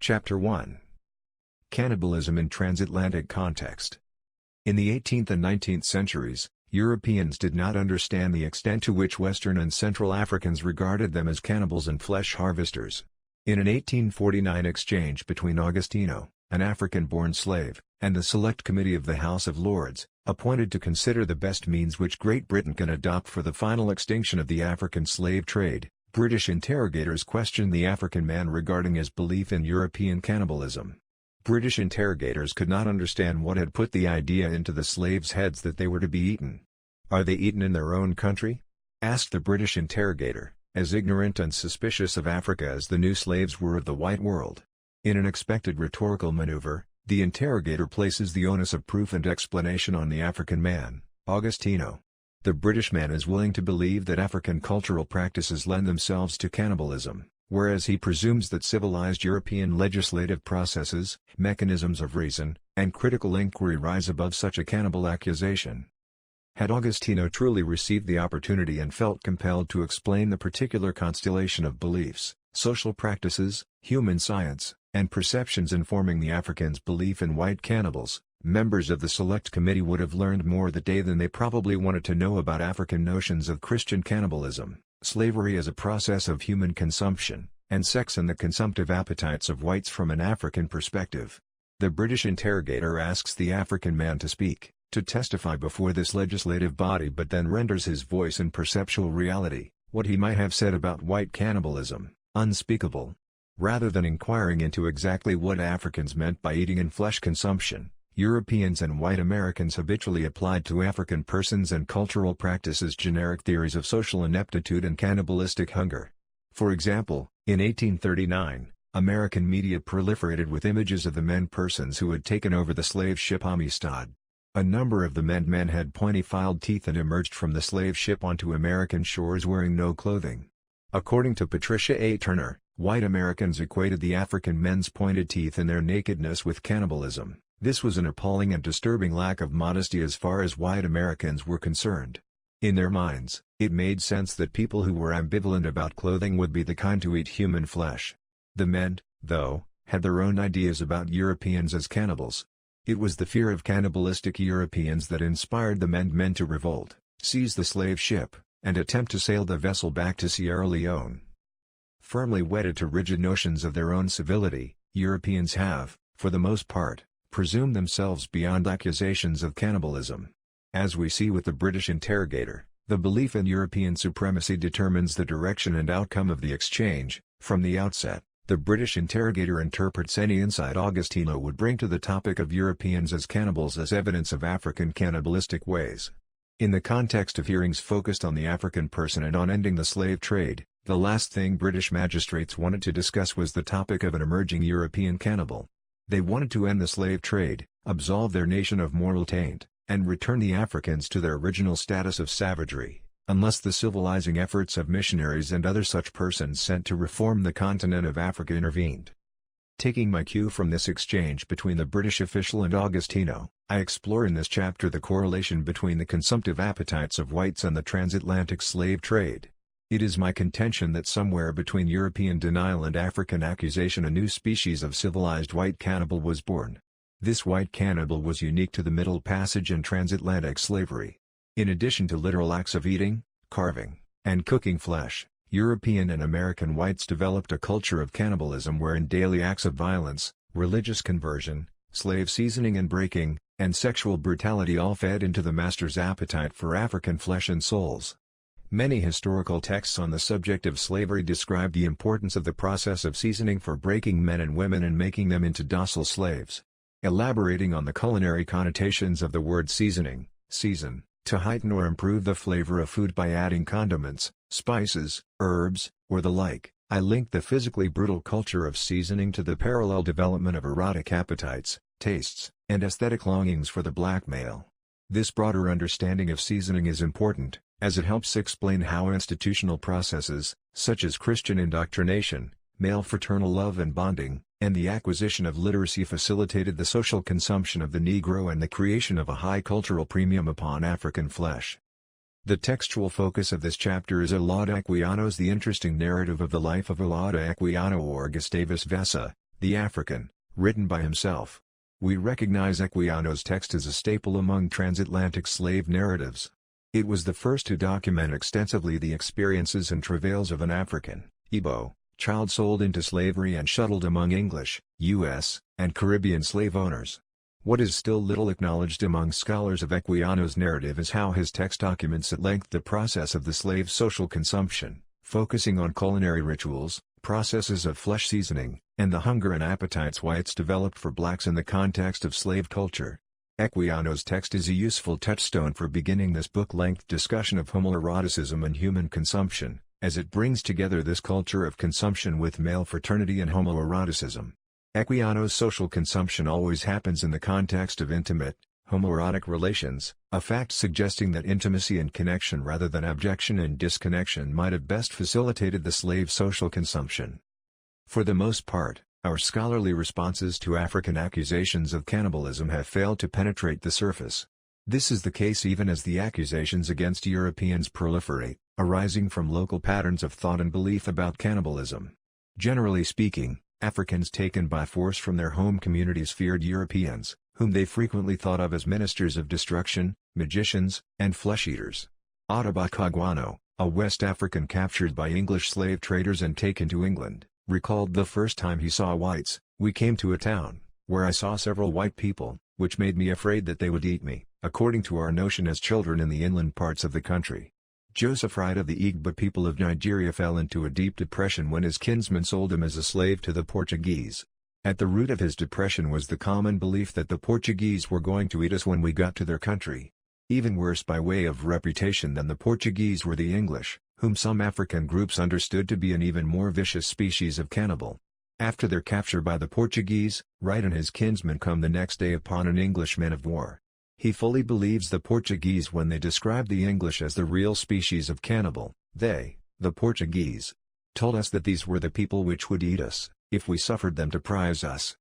Chapter 1. Cannibalism in Transatlantic Context. In the 18th and 19th centuries, Europeans did not understand the extent to which Western and Central Africans regarded them as cannibals and flesh harvesters. In an 1849 exchange between Agostino, an African-born slave, and the Select Committee of the House of Lords, appointed to consider the best means which Great Britain can adopt for the final extinction of the African slave trade, British interrogators questioned the African man regarding his belief in European cannibalism. British interrogators could not understand what had put the idea into the slaves' heads that they were to be eaten. "Are they eaten in their own country?" asked the British interrogator, as ignorant and suspicious of Africa as the new slaves were of the white world. In an expected rhetorical maneuver, the interrogator places the onus of proof and explanation on the African man, Agostino. The British man is willing to believe that African cultural practices lend themselves to cannibalism, whereas he presumes that civilized European legislative processes, mechanisms of reason, and critical inquiry rise above such a cannibal accusation. Had Agostino truly received the opportunity and felt compelled to explain the particular constellation of beliefs, social practices, human science, and perceptions informing the Africans' belief in white cannibals, members of the Select Committee would have learned more that day than they probably wanted to know about African notions of Christian cannibalism, slavery as a process of human consumption, and sex and the consumptive appetites of whites from an African perspective. The British interrogator asks the African man to speak, to testify before this legislative body, but then renders his voice and perceptual reality, what he might have said about white cannibalism, unspeakable. Rather than inquiring into exactly what Africans meant by eating and flesh consumption, Europeans and white Americans habitually applied to African persons and cultural practices generic theories of social ineptitude and cannibalistic hunger. For example, in 1839, American media proliferated with images of the men persons who had taken over the slave ship Amistad. A number of the men had pointy-filed teeth and emerged from the slave ship onto American shores wearing no clothing. According to Patricia A. Turner, white Americans equated the African men's pointed teeth and their nakedness with cannibalism. This was an appalling and disturbing lack of modesty as far as white Americans were concerned. In their minds, it made sense that people who were ambivalent about clothing would be the kind to eat human flesh. The men, though, had their own ideas about Europeans as cannibals. It was the fear of cannibalistic Europeans that inspired the men to revolt, seize the slave ship, and attempt to sail the vessel back to Sierra Leone. Firmly wedded to rigid notions of their own civility, Europeans have, for the most part, presumed themselves beyond accusations of cannibalism. As we see with the British interrogator, the belief in European supremacy determines the direction and outcome of the exchange. From the outset, the British interrogator interprets any insight Agostino would bring to the topic of Europeans as cannibals as evidence of African cannibalistic ways. In the context of hearings focused on the African person and on ending the slave trade, the last thing British magistrates wanted to discuss was the topic of an emerging European cannibal. They wanted to end the slave trade, absolve their nation of moral taint, and return the Africans to their original status of savagery, unless the civilizing efforts of missionaries and other such persons sent to reform the continent of Africa intervened. Taking my cue from this exchange between the British official and Agostino, I explore in this chapter the correlation between the consumptive appetites of whites and the transatlantic slave trade. It is my contention that somewhere between European denial and African accusation a new species of civilized white cannibal was born. This white cannibal was unique to the Middle Passage and transatlantic slavery. In addition to literal acts of eating, carving, and cooking flesh, European and American whites developed a culture of cannibalism wherein daily acts of violence, religious conversion, slave seasoning and breaking, and sexual brutality all fed into the master's appetite for African flesh and souls. Many historical texts on the subject of slavery describe the importance of the process of seasoning for breaking men and women and making them into docile slaves. Elaborating on the culinary connotations of the word seasoning, season, to heighten or improve the flavor of food by adding condiments, spices, herbs, or the like, I link the physically brutal culture of seasoning to the parallel development of erotic appetites, tastes, and aesthetic longings for the black male. This broader understanding of seasoning is important, as it helps explain how institutional processes, such as Christian indoctrination, male fraternal love and bonding, and the acquisition of literacy facilitated the social consumption of the Negro and the creation of a high cultural premium upon African flesh. The textual focus of this chapter is Olaudah Equiano's The Interesting Narrative of the Life of Olaudah Equiano or Gustavus Vassa, The African, written by himself. We recognize Equiano's text as a staple among transatlantic slave narratives. It was the first to document extensively the experiences and travails of an African, Igbo, child sold into slavery and shuttled among English, U.S., and Caribbean slave owners. What is still little acknowledged among scholars of Equiano's narrative is how his text documents at length the process of the slave's social consumption, focusing on culinary rituals, processes of flesh seasoning, and the hunger and appetites whites developed for blacks in the context of slave culture. Equiano's text is a useful touchstone for beginning this book-length discussion of homoeroticism and human consumption, as it brings together this culture of consumption with male fraternity and homoeroticism. Equiano's social consumption always happens in the context of intimate, homoerotic relations, a fact suggesting that intimacy and connection rather than abjection and disconnection might have best facilitated the slave's social consumption. For the most part, our scholarly responses to African accusations of cannibalism have failed to penetrate the surface. This is the case even as the accusations against Europeans proliferate, arising from local patterns of thought and belief about cannibalism. Generally speaking, Africans taken by force from their home communities feared Europeans, whom they frequently thought of as ministers of destruction, magicians, and flesh-eaters. Otabakagwano, a West African captured by English slave traders and taken to England, recalled the first time he saw whites, "We came to a town, where I saw several white people, which made me afraid that they would eat me, according to our notion as children in the inland parts of the country." Joseph Wright of the Igbo people of Nigeria fell into a deep depression when his kinsmen sold him as a slave to the Portuguese. At the root of his depression was the common belief that the Portuguese were going to eat us when we got to their country. Even worse by way of reputation than the Portuguese were the English, whom some African groups understood to be an even more vicious species of cannibal. After their capture by the Portuguese, Wright and his kinsmen come the next day upon an English man of war. He fully believes the Portuguese when they describe the English as the real species of cannibal. They, the Portuguese, told us that these were the people which would eat us, if we suffered them to prize us.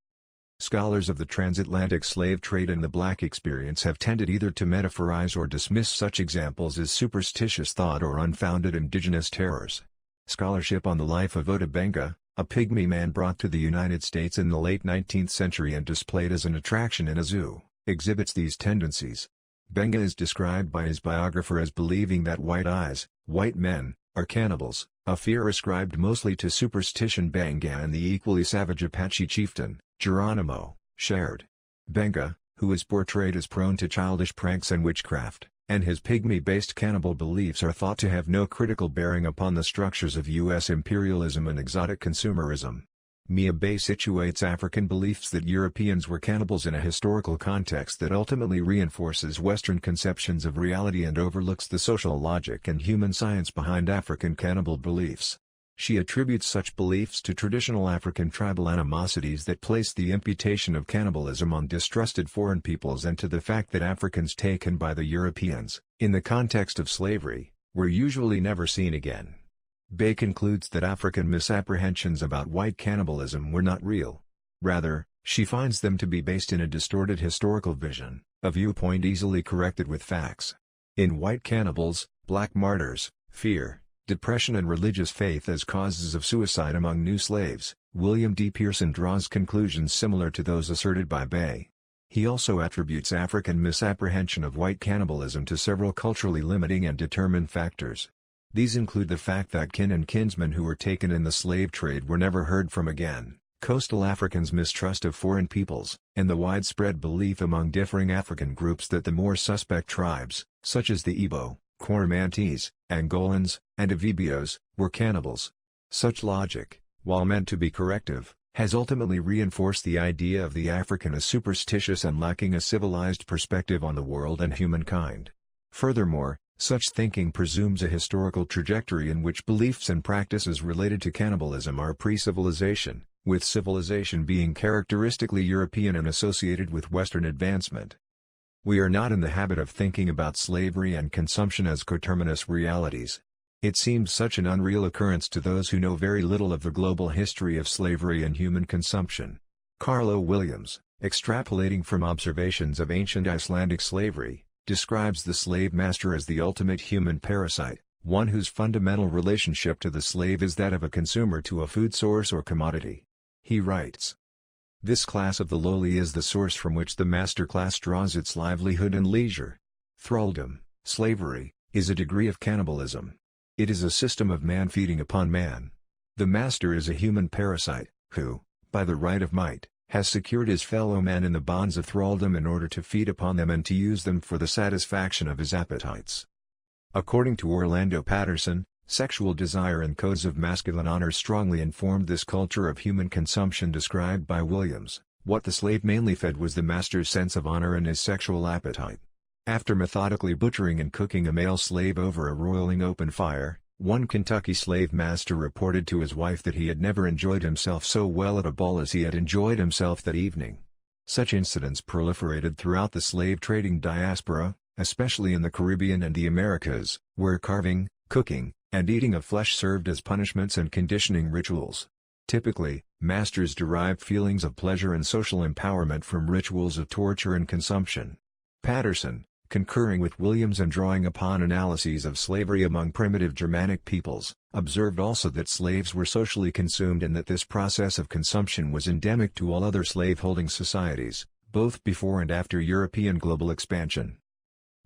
Scholars of the transatlantic slave trade and the black experience have tended either to metaphorize or dismiss such examples as superstitious thought or unfounded indigenous terrors. Scholarship on the life of Ota Benga, a pygmy man brought to the United States in the late 19th century and displayed as an attraction in a zoo, exhibits these tendencies. Benga is described by his biographer as believing that white men, are cannibals, a fear ascribed mostly to superstition. Benga and the equally savage Apache chieftain, Geronimo, shared. Benga, who is portrayed as prone to childish pranks and witchcraft, and his pygmy-based cannibal beliefs are thought to have no critical bearing upon the structures of U.S. imperialism and exotic consumerism. Mia Bay situates African beliefs that Europeans were cannibals in a historical context that ultimately reinforces Western conceptions of reality and overlooks the social logic and human science behind African cannibal beliefs. She attributes such beliefs to traditional African tribal animosities that place the imputation of cannibalism on distrusted foreign peoples and to the fact that Africans taken by the Europeans, in the context of slavery, were usually never seen again. Bay concludes that African misapprehensions about white cannibalism were not real. Rather, she finds them to be based in a distorted historical vision, a viewpoint easily corrected with facts. In White Cannibals, Black Martyrs, Fear, Depression and Religious Faith as Causes of Suicide Among New Slaves, William D. Pearson draws conclusions similar to those asserted by Bay. He also attributes African misapprehension of white cannibalism to several culturally limiting and determined factors. These include the fact that kin and kinsmen who were taken in the slave trade were never heard from again, coastal Africans' mistrust of foreign peoples, and the widespread belief among differing African groups that the more suspect tribes, such as the Igbo, Coromantese, Angolans, and Avibios, were cannibals. Such logic, while meant to be corrective, has ultimately reinforced the idea of the African as superstitious and lacking a civilized perspective on the world and humankind. Furthermore, such thinking presumes a historical trajectory in which beliefs and practices related to cannibalism are pre-civilization, with civilization being characteristically European and associated with Western advancement. We are not in the habit of thinking about slavery and consumption as coterminous realities. It seems such an unreal occurrence to those who know very little of the global history of slavery and human consumption. Carlo Williams, extrapolating from observations of ancient Icelandic slavery, describes the slave master as the ultimate human parasite, one whose fundamental relationship to the slave is that of a consumer to a food source or commodity. He writes, This class of the lowly is the source from which the master class draws its livelihood and leisure. Thraldom, slavery, is a degree of cannibalism. It is a system of man feeding upon man. The master is a human parasite, who, by the right of might, has secured his fellow man in the bonds of thraldom in order to feed upon them and to use them for the satisfaction of his appetites. According to Orlando Patterson, sexual desire and codes of masculine honor strongly informed this culture of human consumption described by Williams. What the slave mainly fed was the master's sense of honor and his sexual appetite. After methodically butchering and cooking a male slave over a roiling open fire, one Kentucky slave master reported to his wife that he had never enjoyed himself so well at a ball as he had enjoyed himself that evening. Such incidents proliferated throughout the slave trading diaspora, especially in the Caribbean and the Americas, where carving, cooking, and eating of flesh served as punishments and conditioning rituals. Typically, masters derived feelings of pleasure and social empowerment from rituals of torture and consumption. Patterson, concurring with Williams and drawing upon analyses of slavery among primitive Germanic peoples, observed also that slaves were socially consumed and that this process of consumption was endemic to all other slave-holding societies, both before and after European global expansion.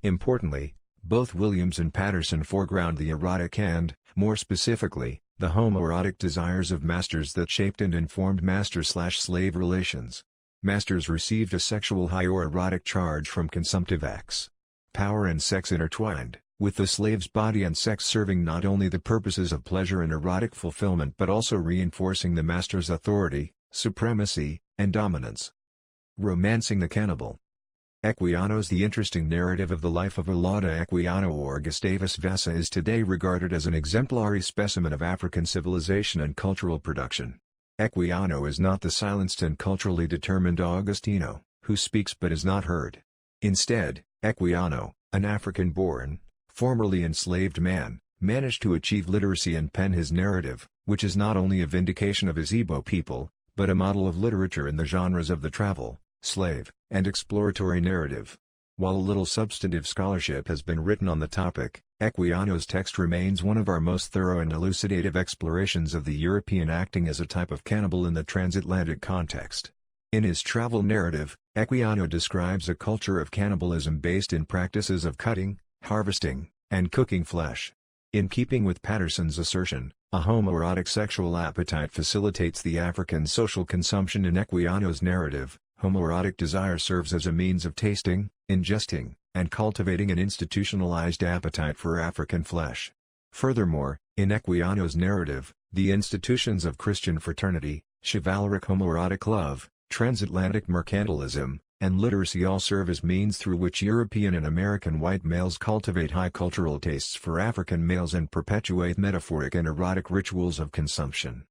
Importantly, both Williams and Patterson foreground the erotic and, more specifically, the homoerotic desires of masters that shaped and informed master-slave relations. Masters received a sexual high or erotic charge from consumptive acts. Power and sex intertwined, with the slave's body and sex serving not only the purposes of pleasure and erotic fulfillment but also reinforcing the master's authority, supremacy, and dominance. Romancing the Cannibal. Equiano's The interesting narrative of the life of Olaudah Equiano or Gustavus Vassa is today regarded as an exemplary specimen of African civilization and cultural production. Equiano is not the silenced and culturally determined Augustino, who speaks but is not heard. Instead, Equiano, an African-born, formerly enslaved man, managed to achieve literacy and pen his narrative, which is not only a vindication of his Igbo people, but a model of literature in the genres of the travel, slave, and exploratory narrative. While little substantive scholarship has been written on the topic, Equiano's text remains one of our most thorough and elucidative explorations of the European acting as a type of cannibal in the transatlantic context. In his travel narrative, Equiano describes a culture of cannibalism based in practices of cutting, harvesting, and cooking flesh. In keeping with Patterson's assertion, a homoerotic sexual appetite facilitates the African social consumption in Equiano's narrative. Homoerotic desire serves as a means of tasting, ingesting, and cultivating an institutionalized appetite for African flesh. Furthermore, in Equiano's narrative, the institutions of Christian fraternity, chivalric homoerotic love, transatlantic mercantilism, and literacy all serve as means through which European and American white males cultivate high cultural tastes for African males and perpetuate metaphoric and erotic rituals of consumption.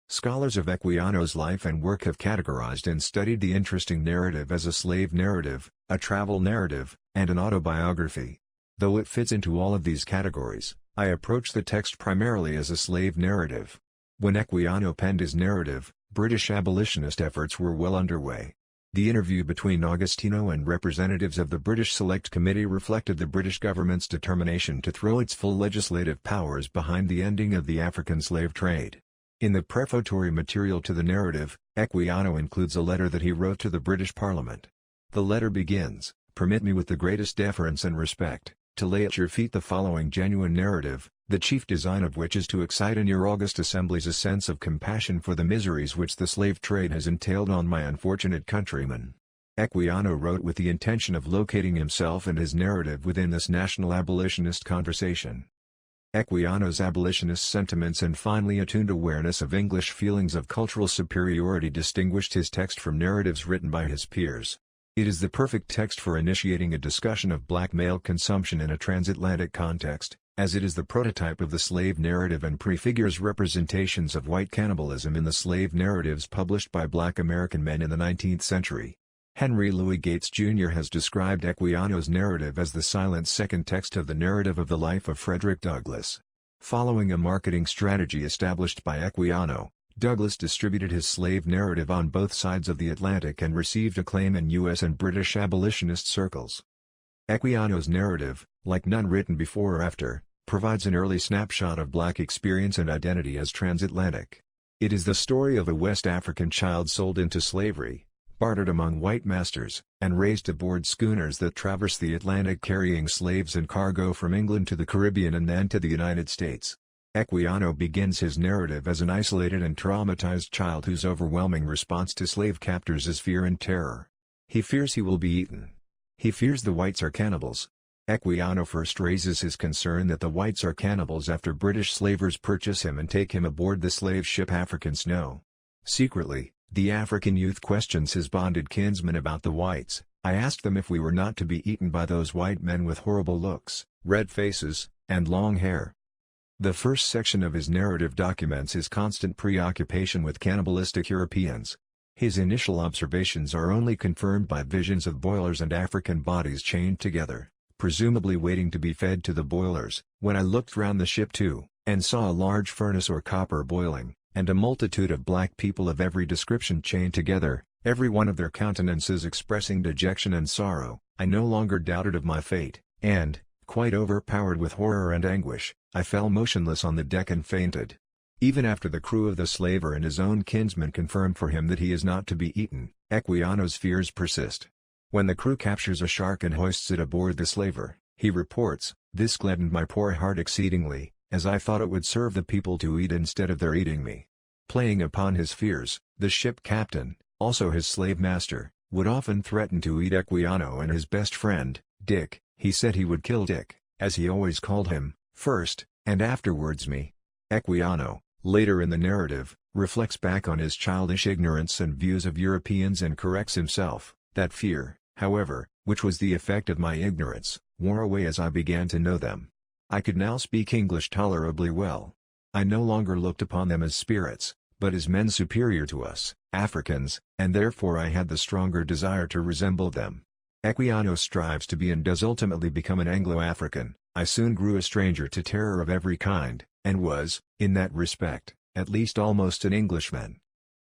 Scholars of Equiano's life and work have categorized and studied the interesting narrative as a slave narrative, a travel narrative, and an autobiography. Though it fits into all of these categories, I approach the text primarily as a slave narrative. When Equiano penned his narrative, British abolitionist efforts were well underway. The interview between Augustino and representatives of the British Select Committee reflected the British government's determination to throw its full legislative powers behind the ending of the African slave trade. In the prefatory material to the narrative, Equiano includes a letter that he wrote to the British Parliament. The letter begins, "Permit me with the greatest deference and respect, to lay at your feet the following genuine narrative, the chief design of which is to excite in your august assemblies a sense of compassion for the miseries which the slave trade has entailed on my unfortunate countrymen." Equiano wrote with the intention of locating himself and his narrative within this national abolitionist conversation. Equiano's abolitionist sentiments and finely attuned awareness of English feelings of cultural superiority distinguished his text from narratives written by his peers. It is the perfect text for initiating a discussion of black male consumption in a transatlantic context, as it is the prototype of the slave narrative and prefigures representations of white cannibalism in the slave narratives published by black American men in the 19th century. Henry Louis Gates Jr. has described Equiano's narrative as the silent second text of the narrative of the life of Frederick Douglass. Following a marketing strategy established by Equiano, Douglass distributed his slave narrative on both sides of the Atlantic and received acclaim in U.S. and British abolitionist circles. Equiano's narrative, like none written before or after, provides an early snapshot of black experience and identity as transatlantic. It is the story of a West African child sold into slavery, bartered among white masters, and raised aboard schooners that traverse the Atlantic carrying slaves and cargo from England to the Caribbean and then to the United States. Equiano begins his narrative as an isolated and traumatized child whose overwhelming response to slave captors is fear and terror. He fears he will be eaten. He fears the whites are cannibals. Equiano first raises his concern that the whites are cannibals after British slavers purchase him and take him aboard the slave ship African Snow. Secretly, the African youth questions his bonded kinsmen about the whites. "I asked them if we were not to be eaten by those white men with horrible looks, red faces, and long hair." The first section of his narrative documents his constant preoccupation with cannibalistic Europeans. His initial observations are only confirmed by visions of boilers and African bodies chained together, presumably waiting to be fed to the boilers. "When I looked round the ship too, and saw a large furnace or copper boiling, and a multitude of black people of every description chained together, every one of their countenances expressing dejection and sorrow, I no longer doubted of my fate, and, quite overpowered with horror and anguish, I fell motionless on the deck and fainted." Even after the crew of the slaver and his own kinsmen confirm for him that he is not to be eaten, Equiano's fears persist. When the crew captures a shark and hoists it aboard the slaver, he reports, "This gladdened my poor heart exceedingly, as I thought it would serve the people to eat instead of their eating me." Playing upon his fears, the ship captain, also his slave master, would often threaten to eat Equiano and his best friend, Dick. He said he would kill Dick, as he always called him, first, and afterwards me. Equiano, later in the narrative, reflects back on his childish ignorance and views of Europeans and corrects himself. "That fear, however, which was the effect of my ignorance, wore away as I began to know them. I could now speak English tolerably well. I no longer looked upon them as spirits, but as men superior to us, Africans, and therefore I had the stronger desire to resemble them." Equiano strives to be and does ultimately become an Anglo-African. "I soon grew a stranger to terror of every kind, and was, in that respect, at least almost an Englishman."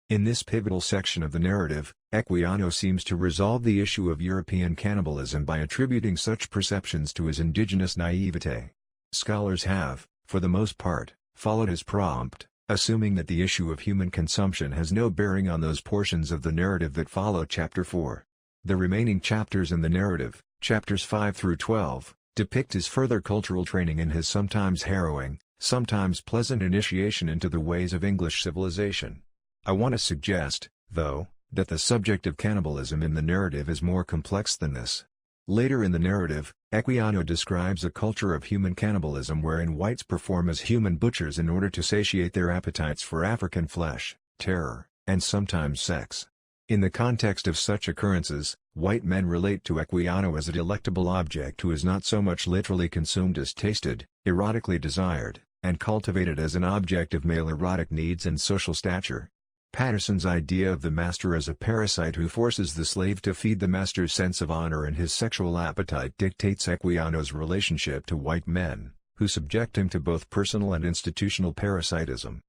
In this pivotal section of the narrative, Equiano seems to resolve the issue of European cannibalism by attributing such perceptions to his indigenous naivete. Scholars have, for the most part, followed his prompt, assuming that the issue of human consumption has no bearing on those portions of the narrative that follow Chapter 4. The remaining chapters in the narrative, chapters 5 through 12, depict his further cultural training and his sometimes harrowing, sometimes pleasant initiation into the ways of English civilization. I want to suggest, though, that the subject of cannibalism in the narrative is more complex than this. Later in the narrative, Equiano describes a culture of human cannibalism wherein whites perform as human butchers in order to satiate their appetites for African flesh, terror, and sometimes sex. In the context of such occurrences, white men relate to Equiano as a delectable object who is not so much literally consumed as tasted, erotically desired, and cultivated as an object of male erotic needs and social stature. Patterson's idea of the master as a parasite who forces the slave to feed the master's sense of honor and his sexual appetite dictates Equiano's relationship to white men, who subject him to both personal and institutional parasitism.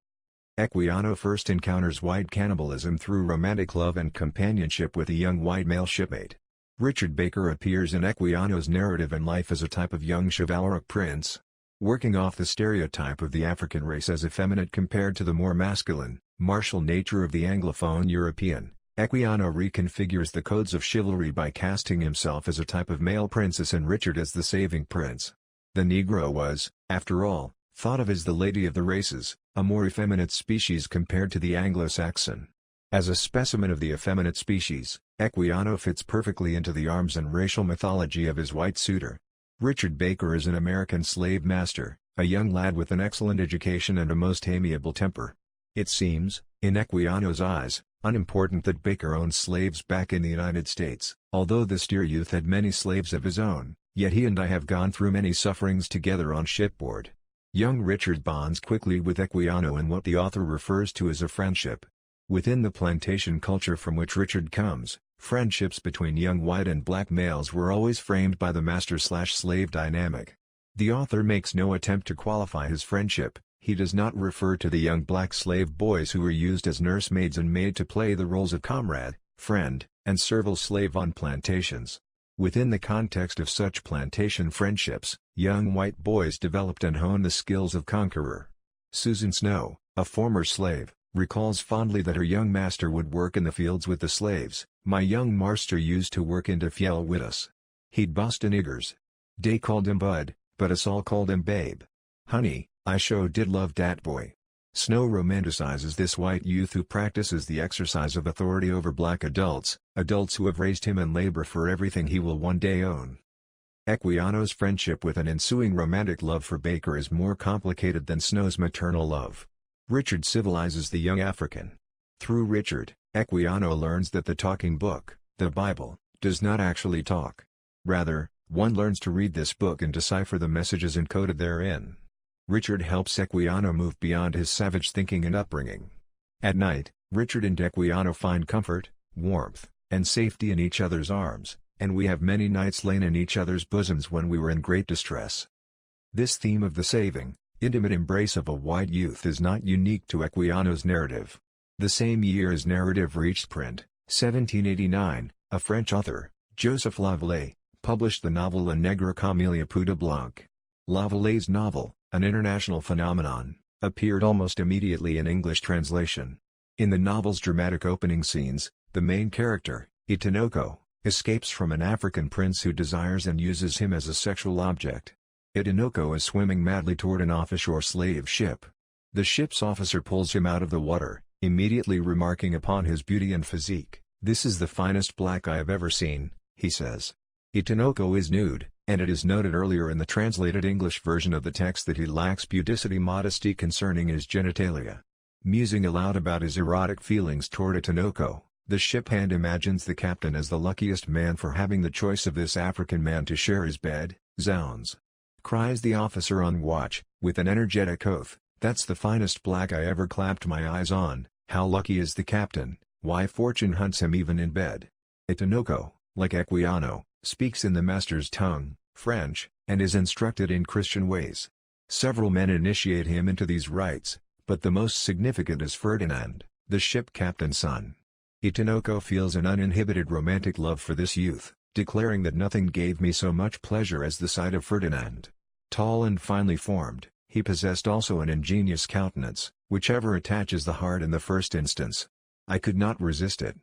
Equiano first encounters white cannibalism through romantic love and companionship with a young white male shipmate. Richard Baker appears in Equiano's narrative and life as a type of young chivalric prince. Working off the stereotype of the African race as effeminate compared to the more masculine, martial nature of the Anglophone European, Equiano reconfigures the codes of chivalry by casting himself as a type of male princess and Richard as the saving prince. The Negro was, after all, thought of as the lady of the races, a more effeminate species compared to the Anglo-Saxon. As a specimen of the effeminate species, Equiano fits perfectly into the arms and racial mythology of his white suitor. Richard Baker is an American slave master, a young lad with an excellent education and a most amiable temper. It seems, in Equiano's eyes, unimportant that Baker owned slaves back in the United States. Although this dear youth had many slaves of his own, yet he and I have gone through many sufferings together on shipboard. Young Richard bonds quickly with Equiano in what the author refers to as a friendship. Within the plantation culture from which Richard comes, friendships between young white and black males were always framed by the master-slash-slave dynamic. The author makes no attempt to qualify his friendship. He does not refer to the young black slave boys who were used as nursemaids and made to play the roles of comrade, friend, and servile slave on plantations. Within the context of such plantation friendships, young white boys developed and honed the skills of conqueror. Susan Snow, a former slave, recalls fondly that her young master would work in the fields with the slaves. "My young marster used to work in de fiel wid us. He'd bust de niggers. Dey called him Bud, but us all called him Babe. Honey, I sho did love dat boy." Snow romanticizes this white youth who practices the exercise of authority over black adults who have raised him and labor for everything he will one day own. Equiano's friendship with an ensuing romantic love for Baker is more complicated than Snow's maternal love. Richard civilizes the young African. Through Richard, Equiano learns that the talking book, the Bible, does not actually talk. Rather, one learns to read this book and decipher the messages encoded therein. Richard helps Equiano move beyond his savage thinking and upbringing. At night, Richard and Equiano find comfort, warmth, and safety in each other's arms, and we have many nights lain in each other's bosoms when we were in great distress. This theme of the saving, intimate embrace of a white youth is not unique to Equiano's narrative. The same year his narrative reached print, 1789, a French author, Joseph Lavallee, published the novel Le Negro comme il peut de blanc. Lavallee's novel, an international phenomenon, appeared almost immediately in English translation. In the novel's dramatic opening scenes, the main character, Itinoko, escapes from an African prince who desires and uses him as a sexual object. Itinoko is swimming madly toward an offshore slave ship. The ship's officer pulls him out of the water, immediately remarking upon his beauty and physique. "This is the finest black I have ever seen," he says. Itinoko is nude, and it is noted earlier in the translated English version of the text that he lacks pudicity modesty concerning his genitalia. Musing aloud about his erotic feelings toward Itinoko, the ship hand imagines the captain as the luckiest man for having the choice of this African man to share his bed. "Zounds!" cries the officer on watch, with an energetic oath, "that's the finest black I ever clapped my eyes on. How lucky is the captain, why fortune hunts him even in bed." Itinoko, like Equiano, speaks in the master's tongue, French, and is instructed in Christian ways. Several men initiate him into these rites, but the most significant is Ferdinand, the ship captain's son. Itinoko feels an uninhibited romantic love for this youth, declaring that "nothing gave me so much pleasure as the sight of Ferdinand." Tall and finely formed, he possessed also an ingenious countenance, whichever attaches the heart in the first instance. I could not resist it.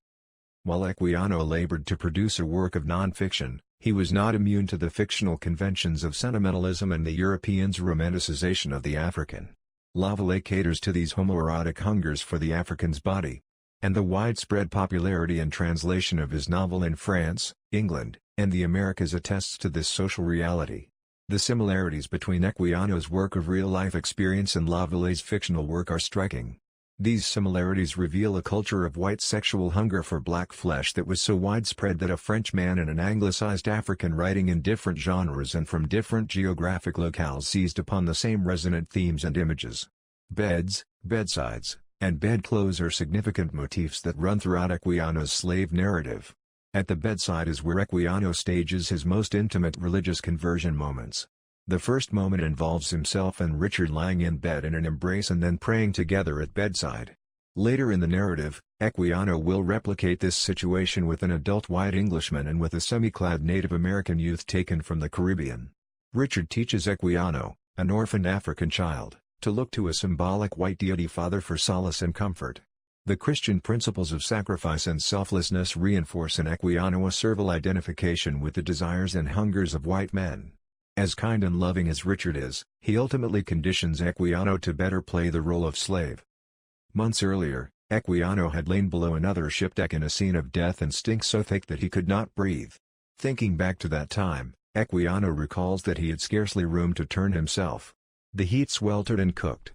While Equiano labored to produce a work of non-fiction, he was not immune to the fictional conventions of sentimentalism and the Europeans' romanticization of the African. Lavallee caters to these homoerotic hungers for the African's body. And the widespread popularity and translation of his novel in France, England, and the Americas attests to this social reality. The similarities between Equiano's work of real-life experience and Lavallee's fictional work are striking. These similarities reveal a culture of white sexual hunger for black flesh that was so widespread that a French man and an anglicized African writing in different genres and from different geographic locales seized upon the same resonant themes and images. Beds, bedsides, and bedclothes are significant motifs that run throughout Equiano's slave narrative. At the bedside is where Equiano stages his most intimate religious conversion moments. The first moment involves himself and Richard lying in bed in an embrace and then praying together at bedside. Later in the narrative, Equiano will replicate this situation with an adult white Englishman and with a semi-clad Native American youth taken from the Caribbean. Richard teaches Equiano, an orphaned African child, to look to a symbolic white deity father for solace and comfort. The Christian principles of sacrifice and selflessness reinforce in Equiano a servile identification with the desires and hungers of white men. As kind and loving as Richard is, he ultimately conditions Equiano to better play the role of slave. Months earlier, Equiano had lain below another shipdeck in a scene of death and stink so thick that he could not breathe. Thinking back to that time, Equiano recalls that he had scarcely room to turn himself. The heat sweltered and cooked.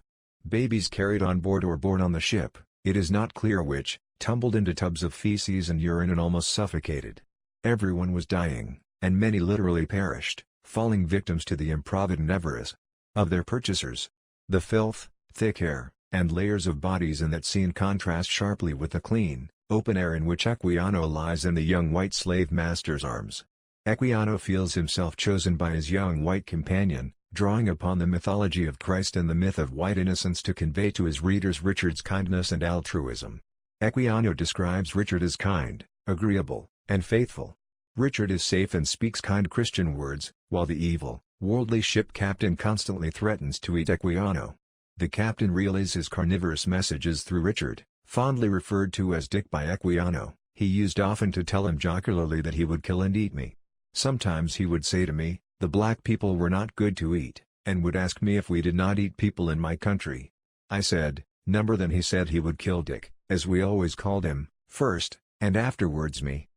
Babies carried on board or born on the ship, it is not clear which, tumbled into tubs of feces and urine and almost suffocated. Everyone was dying, and many literally perished, falling victims to the improvident avarice of their purchasers. The filth, thick hair, and layers of bodies in that scene contrast sharply with the clean, open air in which Equiano lies in the young white slave master's arms. Equiano feels himself chosen by his young white companion, drawing upon the mythology of Christ and the myth of white innocence to convey to his readers Richard's kindness and altruism. Equiano describes Richard as kind, agreeable, and faithful. Richard is safe and speaks kind Christian words, while the evil, worldly ship captain constantly threatens to eat Equiano. The captain relays his carnivorous messages through Richard, fondly referred to as Dick by Equiano. He used often to tell him jocularly that he would kill and eat me. Sometimes he would say to me, the black people were not good to eat, and would ask me if we did not eat people in my country. I said, "Number." Then he said he would kill Dick, as we always called him, first, and afterwards me.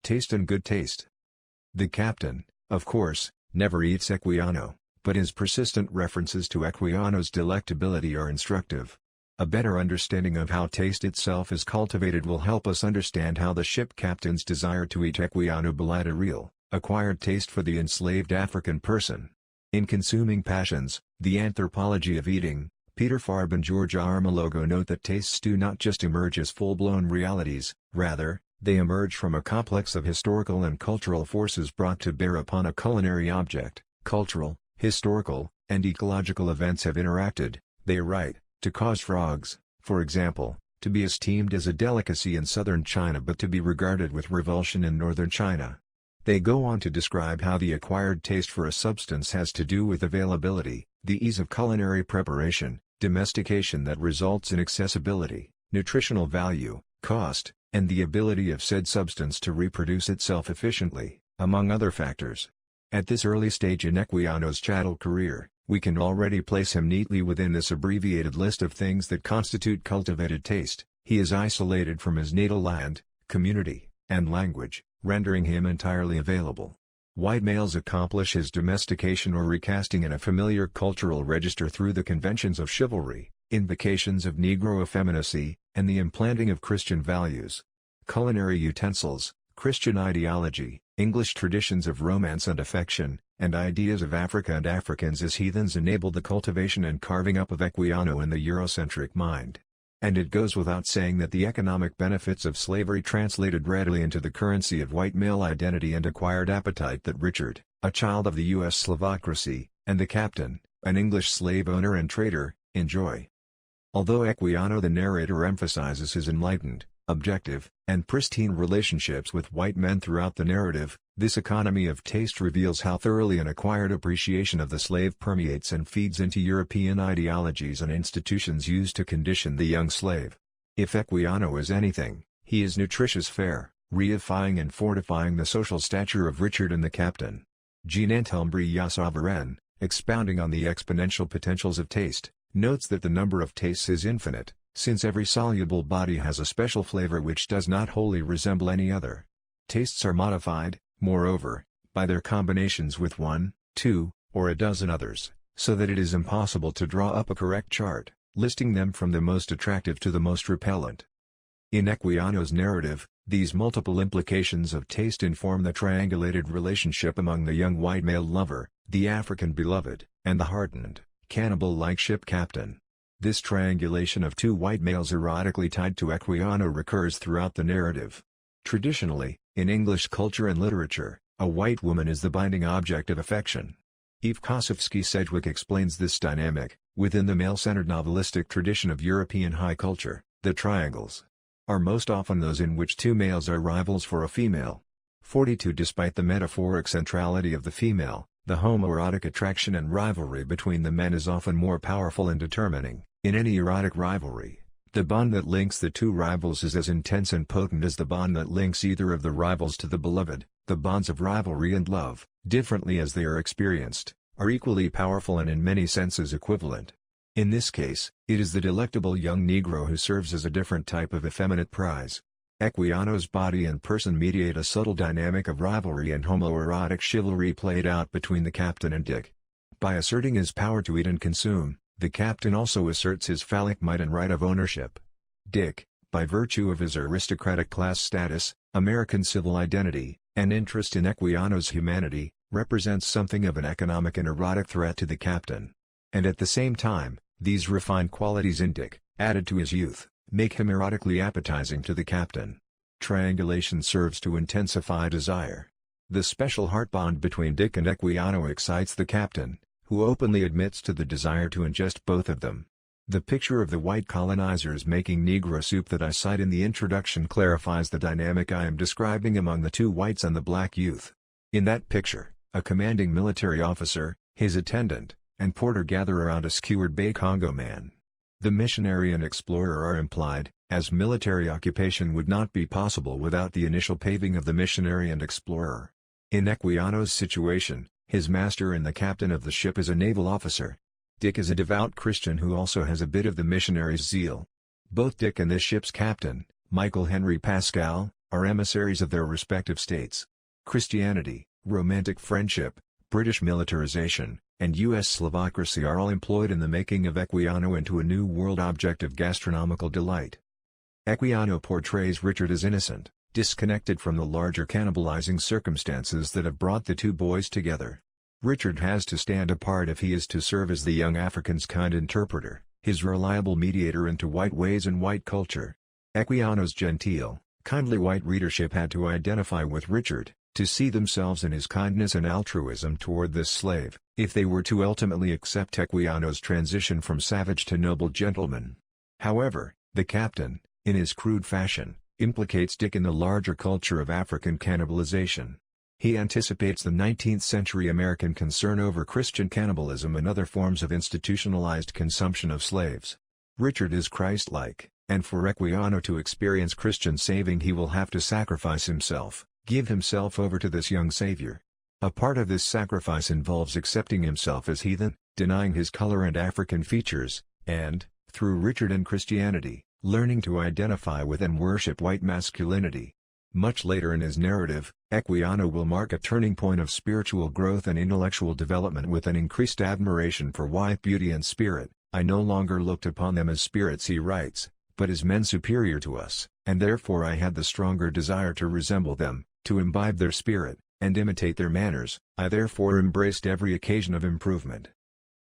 Taste and good taste. The captain, of course, never eats Equiano, but his persistent references to Equiano's delectability are instructive. A better understanding of how taste itself is cultivated will help us understand how the ship captain's desire to eat Equiano belied a real, acquired taste for the enslaved African person. In Consuming Passions, The Anthropology of Eating, Peter Farb and George Armalogo note that tastes do not just emerge as full-blown realities, rather, they emerge from a complex of historical and cultural forces brought to bear upon a culinary object. Cultural, historical, and ecological events have interacted, they write, to cause frogs, for example, to be esteemed as a delicacy in southern China but to be regarded with revulsion in northern China. They go on to describe how the acquired taste for a substance has to do with availability, the ease of culinary preparation, domestication that results in accessibility, nutritional value, cost, and the ability of said substance to reproduce itself efficiently, among other factors. At this early stage in Equiano's chattel career, we can already place him neatly within this abbreviated list of things that constitute cultivated taste. He is isolated from his natal land, community, and language, rendering him entirely available. White males accomplish his domestication or recasting in a familiar cultural register through the conventions of chivalry, invocations of Negro effeminacy, and the implanting of Christian values. Culinary utensils, Christian ideology, English traditions of romance and affection, and ideas of Africa and Africans as heathens enabled the cultivation and carving up of Equiano in the Eurocentric mind. And it goes without saying that the economic benefits of slavery translated readily into the currency of white male identity and acquired appetite that Richard, a child of the U.S. Slavocracy, and the captain, an English slave owner and trader, enjoy. Although Equiano the narrator emphasizes his enlightened, objective, and pristine relationships with white men throughout the narrative, this economy of taste reveals how thoroughly an acquired appreciation of the slave permeates and feeds into European ideologies and institutions used to condition the young slave. If Equiano is anything, he is nutritious fare, reifying and fortifying the social stature of Richard and the captain. Jean-Antoine Brillat-Savarin, expounding on the exponential potentials of taste, notes that the number of tastes is infinite, since every soluble body has a special flavor which does not wholly resemble any other. Tastes are modified, moreover, by their combinations with one, two, or a dozen others, so that it is impossible to draw up a correct chart, listing them from the most attractive to the most repellent. In Equiano's narrative, these multiple implications of taste inform the triangulated relationship among the young white male lover, the African beloved, and the hardened, cannibal-like ship captain. This triangulation of two white males erotically tied to Equiano recurs throughout the narrative. Traditionally, in English culture and literature, a white woman is the binding object of affection. Eve Kosofsky-Sedgwick explains this dynamic. Within the male-centered novelistic tradition of European high culture, the triangles are most often those in which two males are rivals for a female. 42 Despite the metaphoric centrality of the female, the homoerotic attraction and rivalry between the men is often more powerful and determining. In any erotic rivalry, the bond that links the two rivals is as intense and potent as the bond that links either of the rivals to the beloved. The bonds of rivalry and love, differently as they are experienced, are equally powerful and in many senses equivalent. In this case, it is the delectable young Negro who serves as a different type of effeminate prize. Equiano's body and person mediate a subtle dynamic of rivalry and homoerotic chivalry played out between the captain and Dick. By asserting his power to eat and consume, the captain also asserts his phallic might and right of ownership. Dick, by virtue of his aristocratic class status, American civil identity, and interest in Equiano's humanity, represents something of an economic and erotic threat to the captain. And at the same time, these refined qualities in Dick, added to his youth, make him erotically appetizing to the captain. Triangulation serves to intensify desire. The special heart bond between Dick and Equiano excites the captain, who openly admits to the desire to ingest both of them. The picture of the white colonizers making Negro soup that I cite in the introduction clarifies the dynamic I am describing among the two whites and the black youth. In that picture, a commanding military officer, his attendant, and Porter gather around a skewered Bay Congo man. The missionary and explorer are implied, as military occupation would not be possible without the initial paving of the missionary and explorer. In Equiano's situation, his master and the captain of the ship is a naval officer. Dick is a devout Christian who also has a bit of the missionary's zeal. Both Dick and this ship's captain, Michael Henry Pascal, are emissaries of their respective states. Christianity, romantic friendship, British militarization, and U.S. Slavocracy are all employed in the making of Equiano into a new world object of gastronomical delight. Equiano portrays Richard as innocent, disconnected from the larger cannibalizing circumstances that have brought the two boys together. Richard has to stand apart if he is to serve as the young African's kind interpreter, his reliable mediator into white ways and white culture. Equiano's genteel, kindly white readership had to identify with Richard, to see themselves in his kindness and altruism toward this slave, if they were to ultimately accept Equiano's transition from savage to noble gentleman. However, the captain, in his crude fashion, implicates Dick in the larger culture of African cannibalization. He anticipates the 19th-century American concern over Christian cannibalism and other forms of institutionalized consumption of slaves. Richard is Christ-like, and for Equiano to experience Christian saving he will have to sacrifice himself, give himself over to this young savior. A part of this sacrifice involves accepting himself as heathen, denying his color and African features, and, through Richard and Christianity, learning to identify with and worship white masculinity. Much later in his narrative, Equiano will mark a turning point of spiritual growth and intellectual development with an increased admiration for white beauty and spirit. "I no longer looked upon them as spirits," he writes, "but as men superior to us, and therefore I had the stronger desire to resemble them, to imbibe their spirit, and imitate their manners. I therefore embraced every occasion of improvement."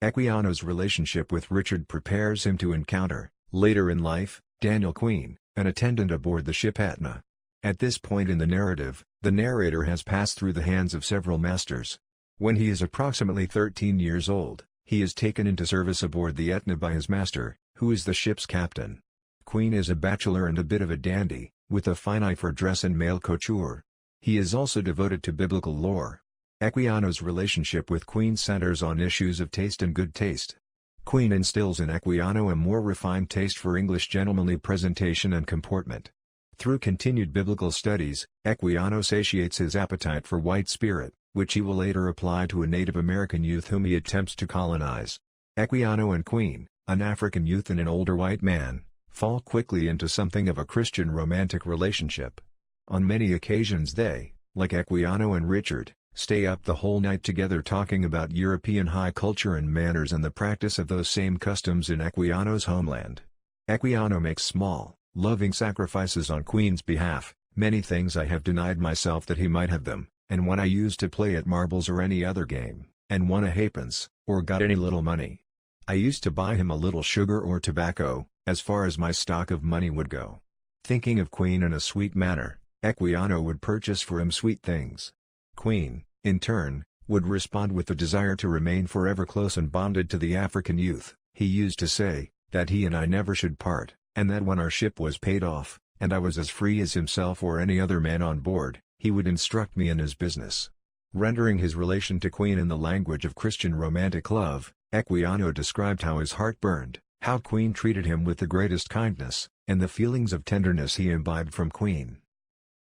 Equiano's relationship with Richard prepares him to encounter, later in life, Daniel Queen, an attendant aboard the ship Etna. At this point in the narrative, the narrator has passed through the hands of several masters. When he is approximately 13 years old, he is taken into service aboard the Etna by his master, who is the ship's captain. Queen is a bachelor and a bit of a dandy, with a fine eye for dress and male couture. He is also devoted to biblical lore. Equiano's relationship with Queen centers on issues of taste and good taste. Queen instills in Equiano a more refined taste for English gentlemanly presentation and comportment. Through continued biblical studies, Equiano satiates his appetite for white spirit, which he will later apply to a Native American youth whom he attempts to colonize. Equiano and Queen, an African youth and an older white man, fall quickly into something of a Christian romantic relationship. On many occasions they, like Equiano and Richard, stay up the whole night together talking about European high culture and manners and the practice of those same customs in Equiano's homeland. Equiano makes small, loving sacrifices on Queen's behalf. "Many things I have denied myself that he might have them, and when I used to play at marbles or any other game, and won a halfpence, or got any little money, I used to buy him a little sugar or tobacco, as far as my stock of money would go." Thinking of Queen in a sweet manner, Equiano would purchase for him sweet things. Queen, in turn, would respond with the desire to remain forever close and bonded to the African youth. He used to say, that he and I never should part, and that when our ship was paid off, and I was as free as himself or any other man on board, he would instruct me in his business. Rendering his relation to Queen in the language of Christian romantic love, Equiano described how his heart burned, how Queen treated him with the greatest kindness, and the feelings of tenderness he imbibed from Queen.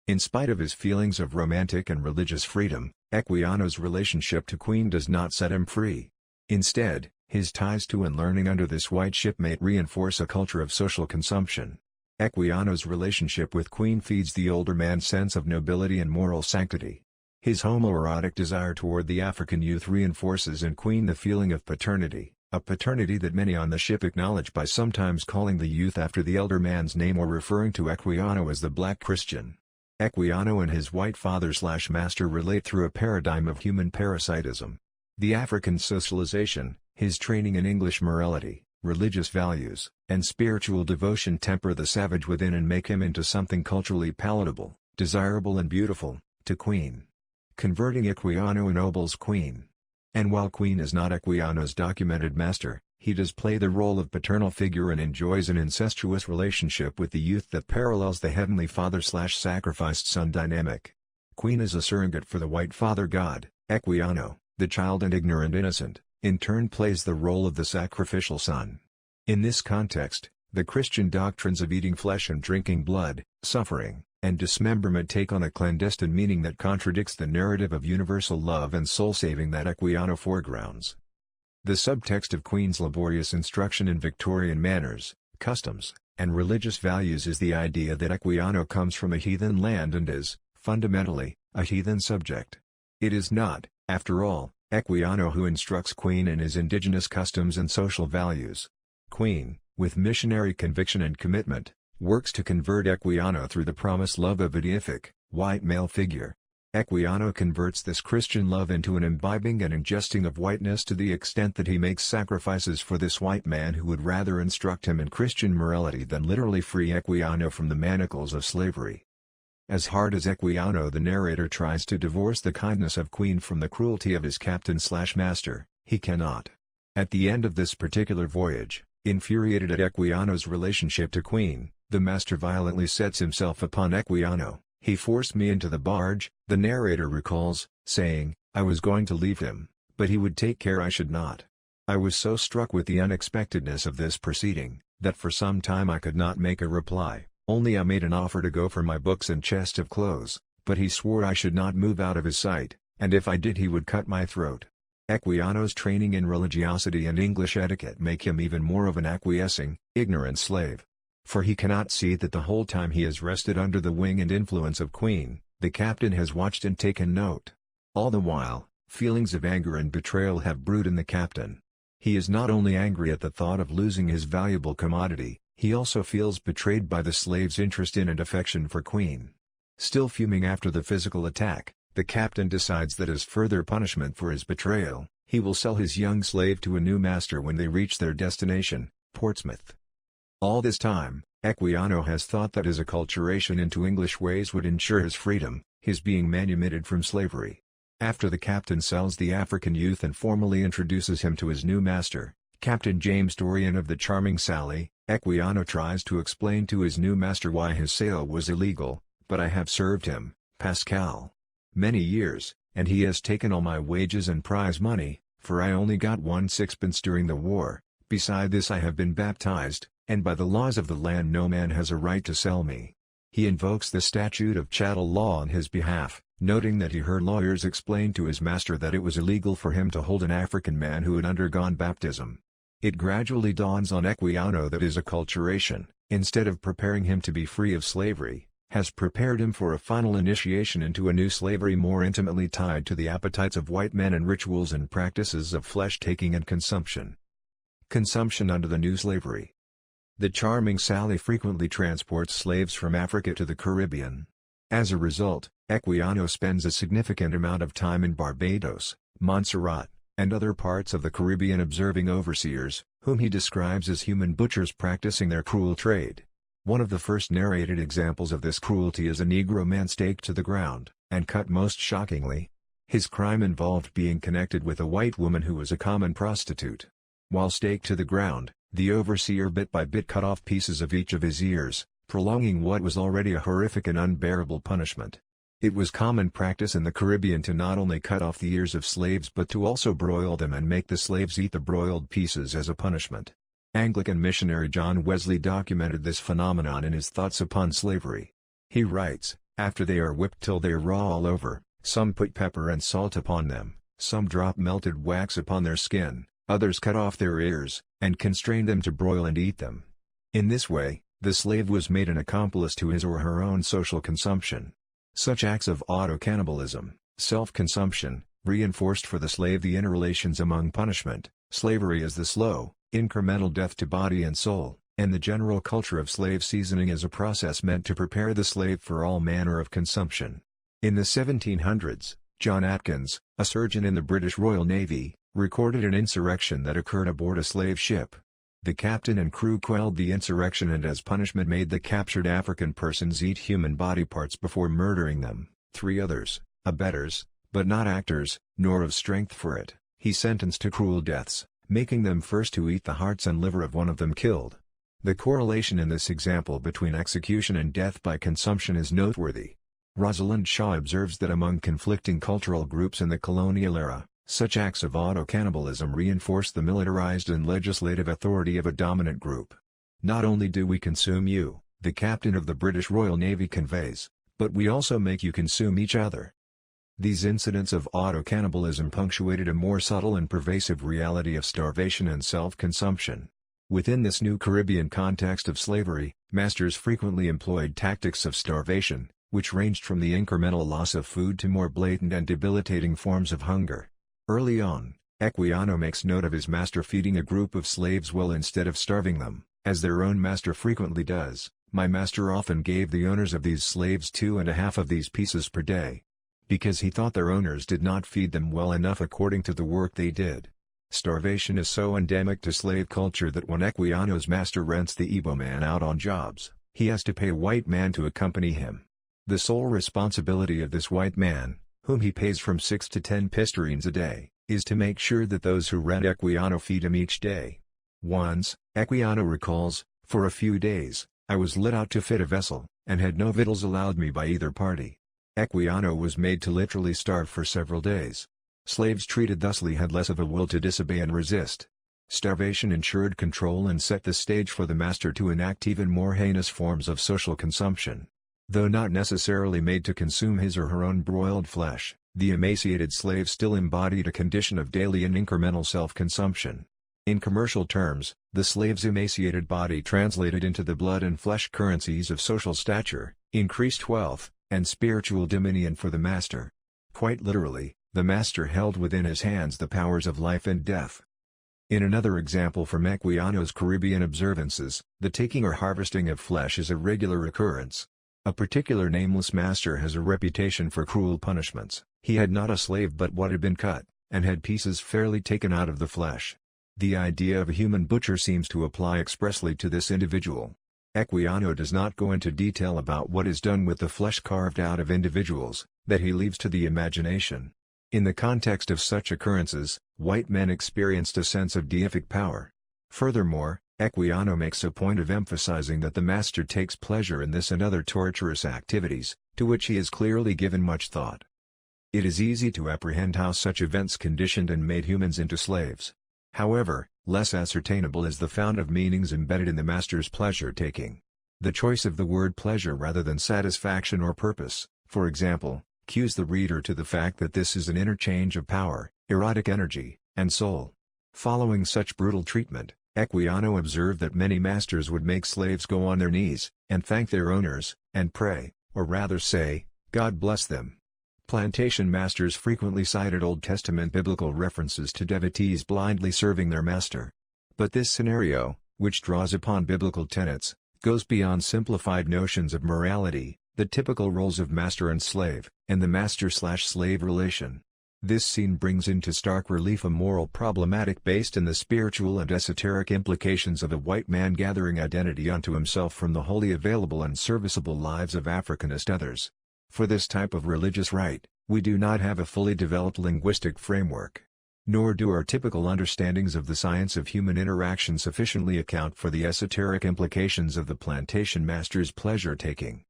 In spite of his feelings of romantic and religious freedom, Equiano's relationship to Queen does not set him free. Instead, his ties to and learning under this white shipmate reinforce a culture of social consumption. Equiano's relationship with Queen feeds the older man's sense of nobility and moral sanctity. His homoerotic desire toward the African youth reinforces in Queen the feeling of paternity, a paternity that many on the ship acknowledge by sometimes calling the youth after the elder man's name or referring to Equiano as the Black Christian. Equiano and his white father/master relate through a paradigm of human parasitism. The African socialization, his training in English morality, religious values, and spiritual devotion temper the savage within and make him into something culturally palatable, desirable and beautiful, to Queen. Converting Equiano ennobles Queen. And while Queen is not Equiano's documented master, he does play the role of paternal figure and enjoys an incestuous relationship with the youth that parallels the Heavenly Father/sacrificed son dynamic. Queen is a surrogate for the white father god, Equiano, the child and ignorant innocent, in turn plays the role of the sacrificial son. In this context, the Christian doctrines of eating flesh and drinking blood, suffering, and dismemberment take on a clandestine meaning that contradicts the narrative of universal love and soul-saving that Equiano foregrounds. The subtext of Queen's laborious instruction in Victorian manners, customs, and religious values is the idea that Equiano comes from a heathen land and is, fundamentally, a heathen subject. It is not, after all, Equiano who instructs Queen in his indigenous customs and social values. Queen, with missionary conviction and commitment, works to convert Equiano through the promised love of a deific, white male figure. Equiano converts this Christian love into an imbibing and ingesting of whiteness to the extent that he makes sacrifices for this white man who would rather instruct him in Christian morality than literally free Equiano from the manacles of slavery. As hard as Equiano the narrator tries to divorce the kindness of Queen from the cruelty of his captain/master, he cannot. At the end of this particular voyage, infuriated at Equiano's relationship to Queen, the master violently sets himself upon Equiano. "He forced me into the barge," the narrator recalls, saying, "I was going to leave him, but he would take care I should not. I was so struck with the unexpectedness of this proceeding, that for some time I could not make a reply, only I made an offer to go for my books and chest of clothes, but he swore I should not move out of his sight, and if I did he would cut my throat." Equiano's training in religiosity and English etiquette make him even more of an acquiescing, ignorant slave. For he cannot see that the whole time he has rested under the wing and influence of Queen, the captain has watched and taken note. All the while, feelings of anger and betrayal have brewed in the captain. He is not only angry at the thought of losing his valuable commodity, he also feels betrayed by the slave's interest in and affection for Queen. Still fuming after the physical attack, the captain decides that as further punishment for his betrayal, he will sell his young slave to a new master when they reach their destination, Portsmouth. All this time, Equiano has thought that his acculturation into English ways would ensure his freedom, his being manumitted from slavery. After the captain sells the African youth and formally introduces him to his new master, Captain James Dorian of the Charming Sally, Equiano tries to explain to his new master why his sale was illegal. "But I have served him, Pascal, many years, and he has taken all my wages and prize money, for I only got 1/6 during the war. Beside this I have been baptized, and by the laws of the land no man has a right to sell me." He invokes the statute of chattel law on his behalf, noting that he heard lawyers explain to his master that it was illegal for him to hold an African man who had undergone baptism. It gradually dawns on Equiano that his acculturation, instead of preparing him to be free of slavery, has prepared him for a final initiation into a new slavery more intimately tied to the appetites of white men and rituals and practices of flesh-taking and consumption. Consumption under the new slavery. The Charming Sally frequently transports slaves from Africa to the Caribbean. As a result, Equiano spends a significant amount of time in Barbados, Montserrat, and other parts of the Caribbean observing overseers, whom he describes as human butchers practicing their cruel trade. One of the first narrated examples of this cruelty is a Negro man staked to the ground, and cut most shockingly. His crime involved being connected with a white woman who was a common prostitute. While staked to the ground, the overseer bit by bit cut off pieces of each of his ears, prolonging what was already a horrific and unbearable punishment. It was common practice in the Caribbean to not only cut off the ears of slaves but to also broil them and make the slaves eat the broiled pieces as a punishment. Anglican missionary John Wesley documented this phenomenon in his Thoughts upon Slavery. He writes, "After they are whipped till they are raw all over, some put pepper and salt upon them, some drop melted wax upon their skin, others cut off their ears, and constrain them to broil and eat them." In this way, the slave was made an accomplice to his or her own social consumption. Such acts of auto-cannibalism, self-consumption, reinforced for the slave the interrelations among punishment, slavery as the slow, incremental death to body and soul, and the general culture of slave seasoning as a process meant to prepare the slave for all manner of consumption. In the 1700s, John Atkins, a surgeon in the British Royal Navy, recorded an insurrection that occurred aboard a slave ship. The captain and crew quelled the insurrection and as punishment made the captured African persons eat human body parts before murdering them. 3 others, abettors, but not actors, nor of strength for it, he sentenced to cruel deaths, making them first to eat the hearts and liver of one of them killed. The correlation in this example between execution and death by consumption is noteworthy. Rosalind Shaw observes that among conflicting cultural groups in the colonial era, Such acts of auto-cannibalism reinforce the militarized and legislative authority of a dominant group. Not only do we consume you, the captain of the British Royal Navy conveys, but we also make you consume each other. These incidents of auto-cannibalism punctuated a more subtle and pervasive reality of starvation and self-consumption. Within this new Caribbean context of slavery, masters frequently employed tactics of starvation, which ranged from the incremental loss of food to more blatant and debilitating forms of hunger. Early on, Equiano makes note of his master feeding a group of slaves well instead of starving them, as their own master frequently does. My master often gave the owners of these slaves 2.5 of these pieces per day, because he thought their owners did not feed them well enough according to the work they did. Starvation is so endemic to slave culture that when Equiano's master rents the Igbo man out on jobs, he has to pay a white man to accompany him. The sole responsibility of this white man, whom he pays from 6 to 10 pistarenes a day, is to make sure that those who rent Equiano feed him each day. Once, Equiano recalls, for a few days, I was let out to fit a vessel, and had no victuals allowed me by either party. Equiano was made to literally starve for several days. Slaves treated thusly had less of a will to disobey and resist. Starvation ensured control and set the stage for the master to enact even more heinous forms of social consumption. Though not necessarily made to consume his or her own broiled flesh, the emaciated slave still embodied a condition of daily and incremental self-consumption. In commercial terms, the slave's emaciated body translated into the blood and flesh currencies of social stature, increased wealth, and spiritual dominion for the master. Quite literally, the master held within his hands the powers of life and death. In another example from Equiano's Caribbean observances, the taking or harvesting of flesh is a regular occurrence. A particular nameless master has a reputation for cruel punishments. He had not a slave but what had been cut, and had pieces fairly taken out of the flesh. The idea of a human butcher seems to apply expressly to this individual. Equiano does not go into detail about what is done with the flesh carved out of individuals, that he leaves to the imagination. In the context of such occurrences, white men experienced a sense of deific power. Furthermore, Equiano makes a point of emphasizing that the master takes pleasure in this and other torturous activities, to which he has clearly given much thought. It is easy to apprehend how such events conditioned and made humans into slaves. However, less ascertainable is the fount of meanings embedded in the master's pleasure-taking. The choice of the word pleasure rather than satisfaction or purpose, for example, cues the reader to the fact that this is an interchange of power, erotic energy, and soul. Following such brutal treatment, Equiano observed that many masters would make slaves go on their knees, and thank their owners, and pray, or rather say, God bless them. Plantation masters frequently cited Old Testament biblical references to devotees blindly serving their master. But this scenario, which draws upon biblical tenets, goes beyond simplified notions of morality, the typical roles of master and slave, and the master-slave relation. This scene brings into stark relief a moral problematic based in the spiritual and esoteric implications of a white man gathering identity unto himself from the wholly available and serviceable lives of Africanist others. For this type of religious rite, we do not have a fully developed linguistic framework. Nor do our typical understandings of the science of human interaction sufficiently account for the esoteric implications of the plantation master's pleasure-taking.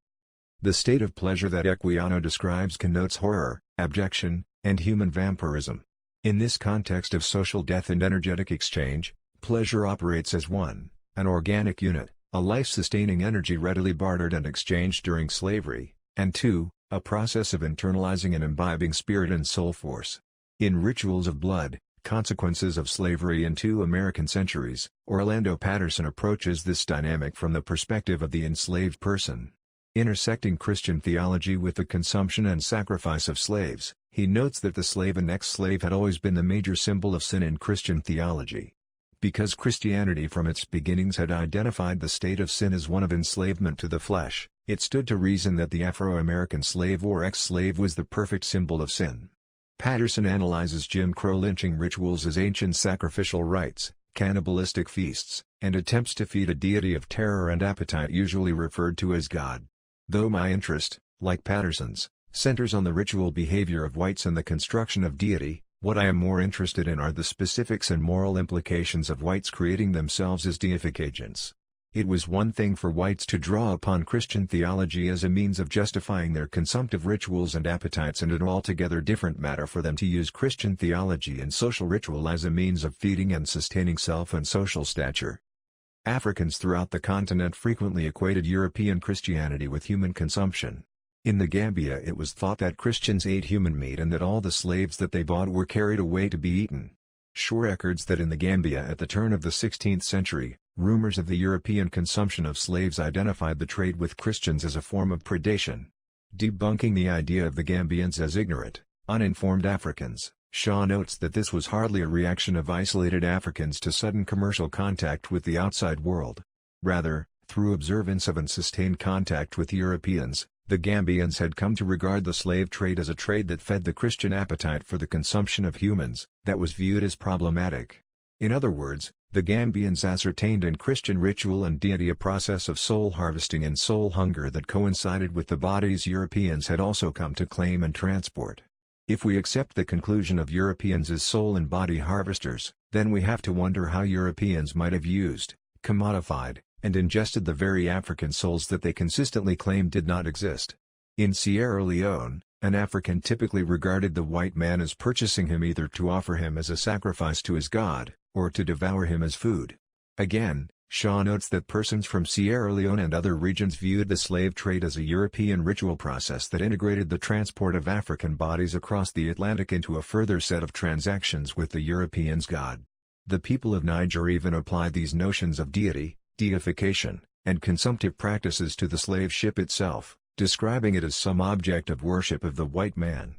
The state of pleasure that Equiano describes connotes horror, abjection, and human vampirism. In this context of social death and energetic exchange, pleasure operates as an organic unit, a life-sustaining energy readily bartered and exchanged during slavery, and 2, a process of internalizing and imbibing spirit and soul force. In Rituals of Blood, Consequences of Slavery in 2 American Centuries, Orlando Patterson approaches this dynamic from the perspective of the enslaved person. Intersecting Christian theology with the consumption and sacrifice of slaves, he notes that the slave and ex-slave had always been the major symbol of sin in Christian theology. Because Christianity from its beginnings had identified the state of sin as one of enslavement to the flesh, it stood to reason that the Afro-American slave or ex-slave was the perfect symbol of sin. Patterson analyzes Jim Crow lynching rituals as ancient sacrificial rites, cannibalistic feasts, and attempts to feed a deity of terror and appetite usually referred to as God. Though my interest, like Patterson's, centers on the ritual behavior of whites and the construction of deity, what I am more interested in are the specifics and moral implications of whites creating themselves as deific agents. It was one thing for whites to draw upon Christian theology as a means of justifying their consumptive rituals and appetites, and an altogether different matter for them to use Christian theology and social ritual as a means of feeding and sustaining self and social stature. Africans throughout the continent frequently equated European Christianity with human consumption. In the Gambia it was thought that Christians ate human meat and that all the slaves that they bought were carried away to be eaten. Shaw records that in the Gambia at the turn of the 16th century, rumors of the European consumption of slaves identified the trade with Christians as a form of predation. Debunking the idea of the Gambians as ignorant, uninformed Africans, Shaw notes that this was hardly a reaction of isolated Africans to sudden commercial contact with the outside world. Rather, through observance of and sustained contact with Europeans, the Gambians had come to regard the slave trade as a trade that fed the Christian appetite for the consumption of humans, that was viewed as problematic. In other words, the Gambians ascertained in Christian ritual and deity a process of soul harvesting and soul hunger that coincided with the bodies Europeans had also come to claim and transport. If we accept the conclusion of Europeans as soul and body harvesters, then we have to wonder how Europeans might have used, commodified, and ingested the very African souls that they consistently claimed did not exist. In Sierra Leone, an African typically regarded the white man as purchasing him either to offer him as a sacrifice to his god, or to devour him as food. Again, Shaw notes that persons from Sierra Leone and other regions viewed the slave trade as a European ritual process that integrated the transport of African bodies across the Atlantic into a further set of transactions with the European's god. The people of Niger even applied these notions of deity, deification, and consumptive practices to the slave ship itself, describing it as some object of worship of the white man.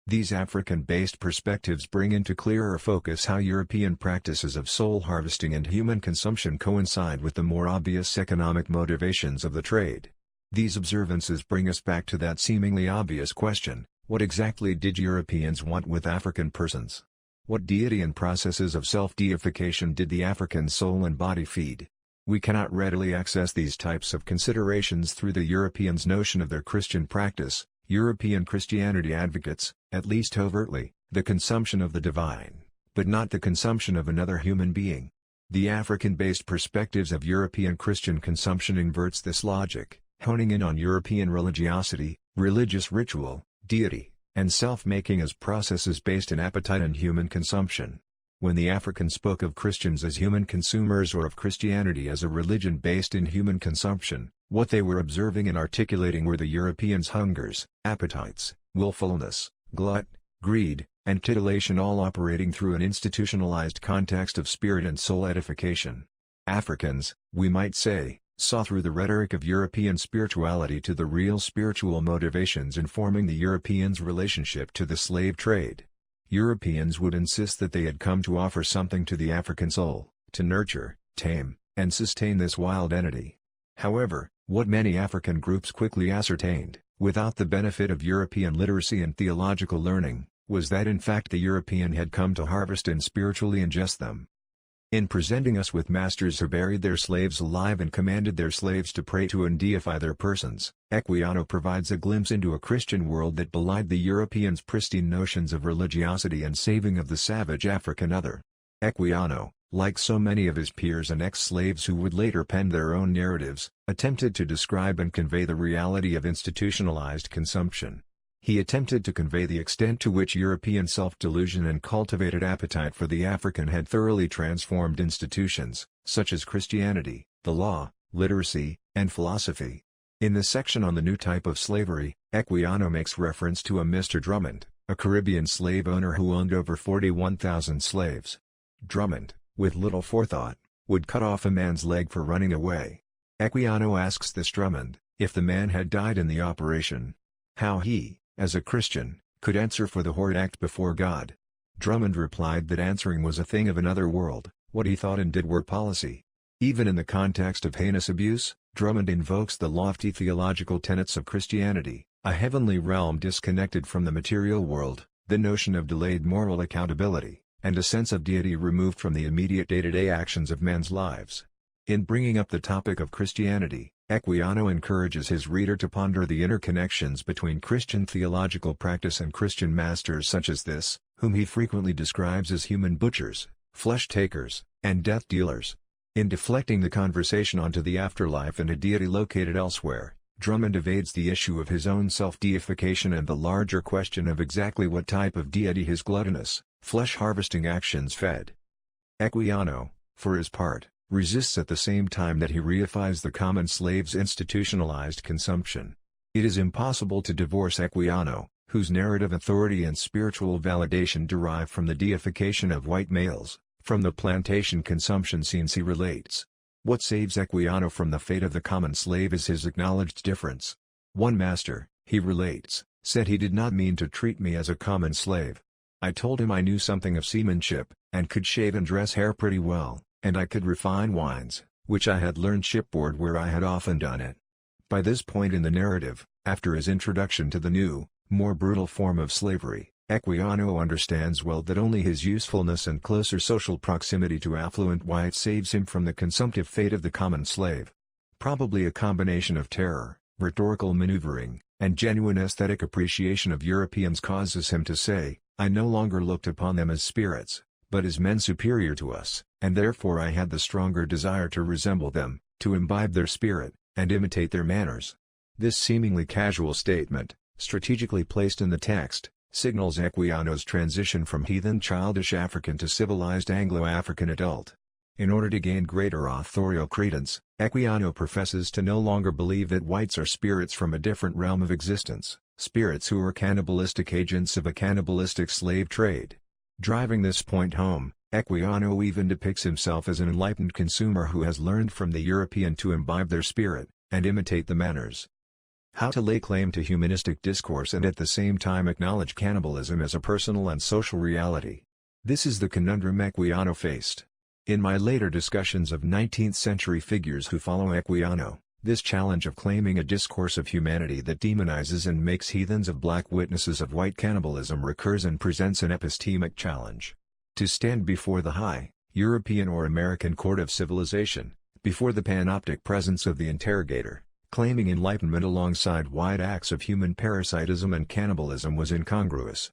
These African-based perspectives bring into clearer focus how European practices of soul harvesting and human consumption coincide with the more obvious economic motivations of the trade. These observances bring us back to that seemingly obvious question: what exactly did Europeans want with African persons? What deity and processes of self-deification did the African soul and body feed? We cannot readily access these types of considerations through the Europeans' notion of their Christian practice. European Christianity advocates, at least overtly, the consumption of the divine, but not the consumption of another human being. The African-based perspectives of European Christian consumption inverts this logic, honing in on European religiosity, religious ritual, deity, and self-making as processes based in appetite and human consumption. When the Africans spoke of Christians as human consumers or of Christianity as a religion based in human consumption, what they were observing and articulating were the Europeans' hungers, appetites, willfulness, glut, greed, and titillation, all operating through an institutionalized context of spirit and soul edification. Africans, we might say, saw through the rhetoric of European spirituality to the real spiritual motivations informing the Europeans' relationship to the slave trade. Europeans would insist that they had come to offer something to the African soul, to nurture, tame, and sustain this wild entity. However, what many African groups quickly ascertained, without the benefit of European literacy and theological learning, was that in fact the European had come to harvest and spiritually ingest them. In presenting us with masters who buried their slaves alive and commanded their slaves to pray to and deify their persons, Equiano provides a glimpse into a Christian world that belied the Europeans' pristine notions of religiosity and saving of the savage African other. Equiano, like so many of his peers and ex-slaves who would later pen their own narratives, attempted to describe and convey the reality of institutionalized consumption. He attempted to convey the extent to which European self-delusion and cultivated appetite for the African had thoroughly transformed institutions, such as Christianity, the law, literacy, and philosophy. In the section on the new type of slavery, Equiano makes reference to a Mr. Drummond, a Caribbean slave owner who owned over 41,000 slaves. Drummond, with little forethought, would cut off a man's leg for running away. Equiano asks this Drummond, if the man had died in the operation, how he, as a Christian, could answer for the horrid act before God. Drummond replied that answering was a thing of another world, what he thought and did were policy. Even in the context of heinous abuse, Drummond invokes the lofty theological tenets of Christianity, a heavenly realm disconnected from the material world, the notion of delayed moral accountability, and a sense of deity removed from the immediate day-to-day actions of men's lives. In bringing up the topic of Christianity, Equiano encourages his reader to ponder the interconnections between Christian theological practice and Christian masters such as this, whom he frequently describes as human butchers, flesh takers, and death dealers. In deflecting the conversation onto the afterlife and a deity located elsewhere, Drummond evades the issue of his own self-deification and the larger question of exactly what type of deity his gluttonous, flesh-harvesting actions fed. Equiano, for his part, resists at the same time that he reifies the common slave's institutionalized consumption. It is impossible to divorce Equiano, whose narrative authority and spiritual validation derive from the deification of white males, from the plantation consumption scenes he relates. What saves Equiano from the fate of the common slave is his acknowledged difference. One master, he relates, said he did not mean to treat me as a common slave. I told him I knew something of seamanship, and could shave and dress hair pretty well, and I could refine wines, which I had learned shipboard where I had often done it. By this point in the narrative, after his introduction to the new, more brutal form of slavery, Equiano understands well that only his usefulness and closer social proximity to affluent whites saves him from the consumptive fate of the common slave. Probably a combination of terror, rhetorical maneuvering, and genuine aesthetic appreciation of Europeans causes him to say, I no longer looked upon them as spirits, but as men superior to us, and therefore I had the stronger desire to resemble them, to imbibe their spirit, and imitate their manners. This seemingly casual statement, strategically placed in the text, signals Equiano's transition from heathen childish African to civilized Anglo-African adult. In order to gain greater authorial credence, Equiano professes to no longer believe that whites are spirits from a different realm of existence, spirits who are cannibalistic agents of a cannibalistic slave trade. Driving this point home, Equiano even depicts himself as an enlightened consumer who has learned from the European to imbibe their spirit, and imitate the manners. How to lay claim to humanistic discourse and at the same time acknowledge cannibalism as a personal and social reality. This is the conundrum Equiano faced. In my later discussions of 19th-century figures who follow Equiano, this challenge of claiming a discourse of humanity that demonizes and makes heathens of black witnesses of white cannibalism recurs and presents an epistemic challenge. To stand before the high, European or American court of civilization, before the panoptic presence of the interrogator, claiming enlightenment alongside wide acts of human parasitism and cannibalism was incongruous.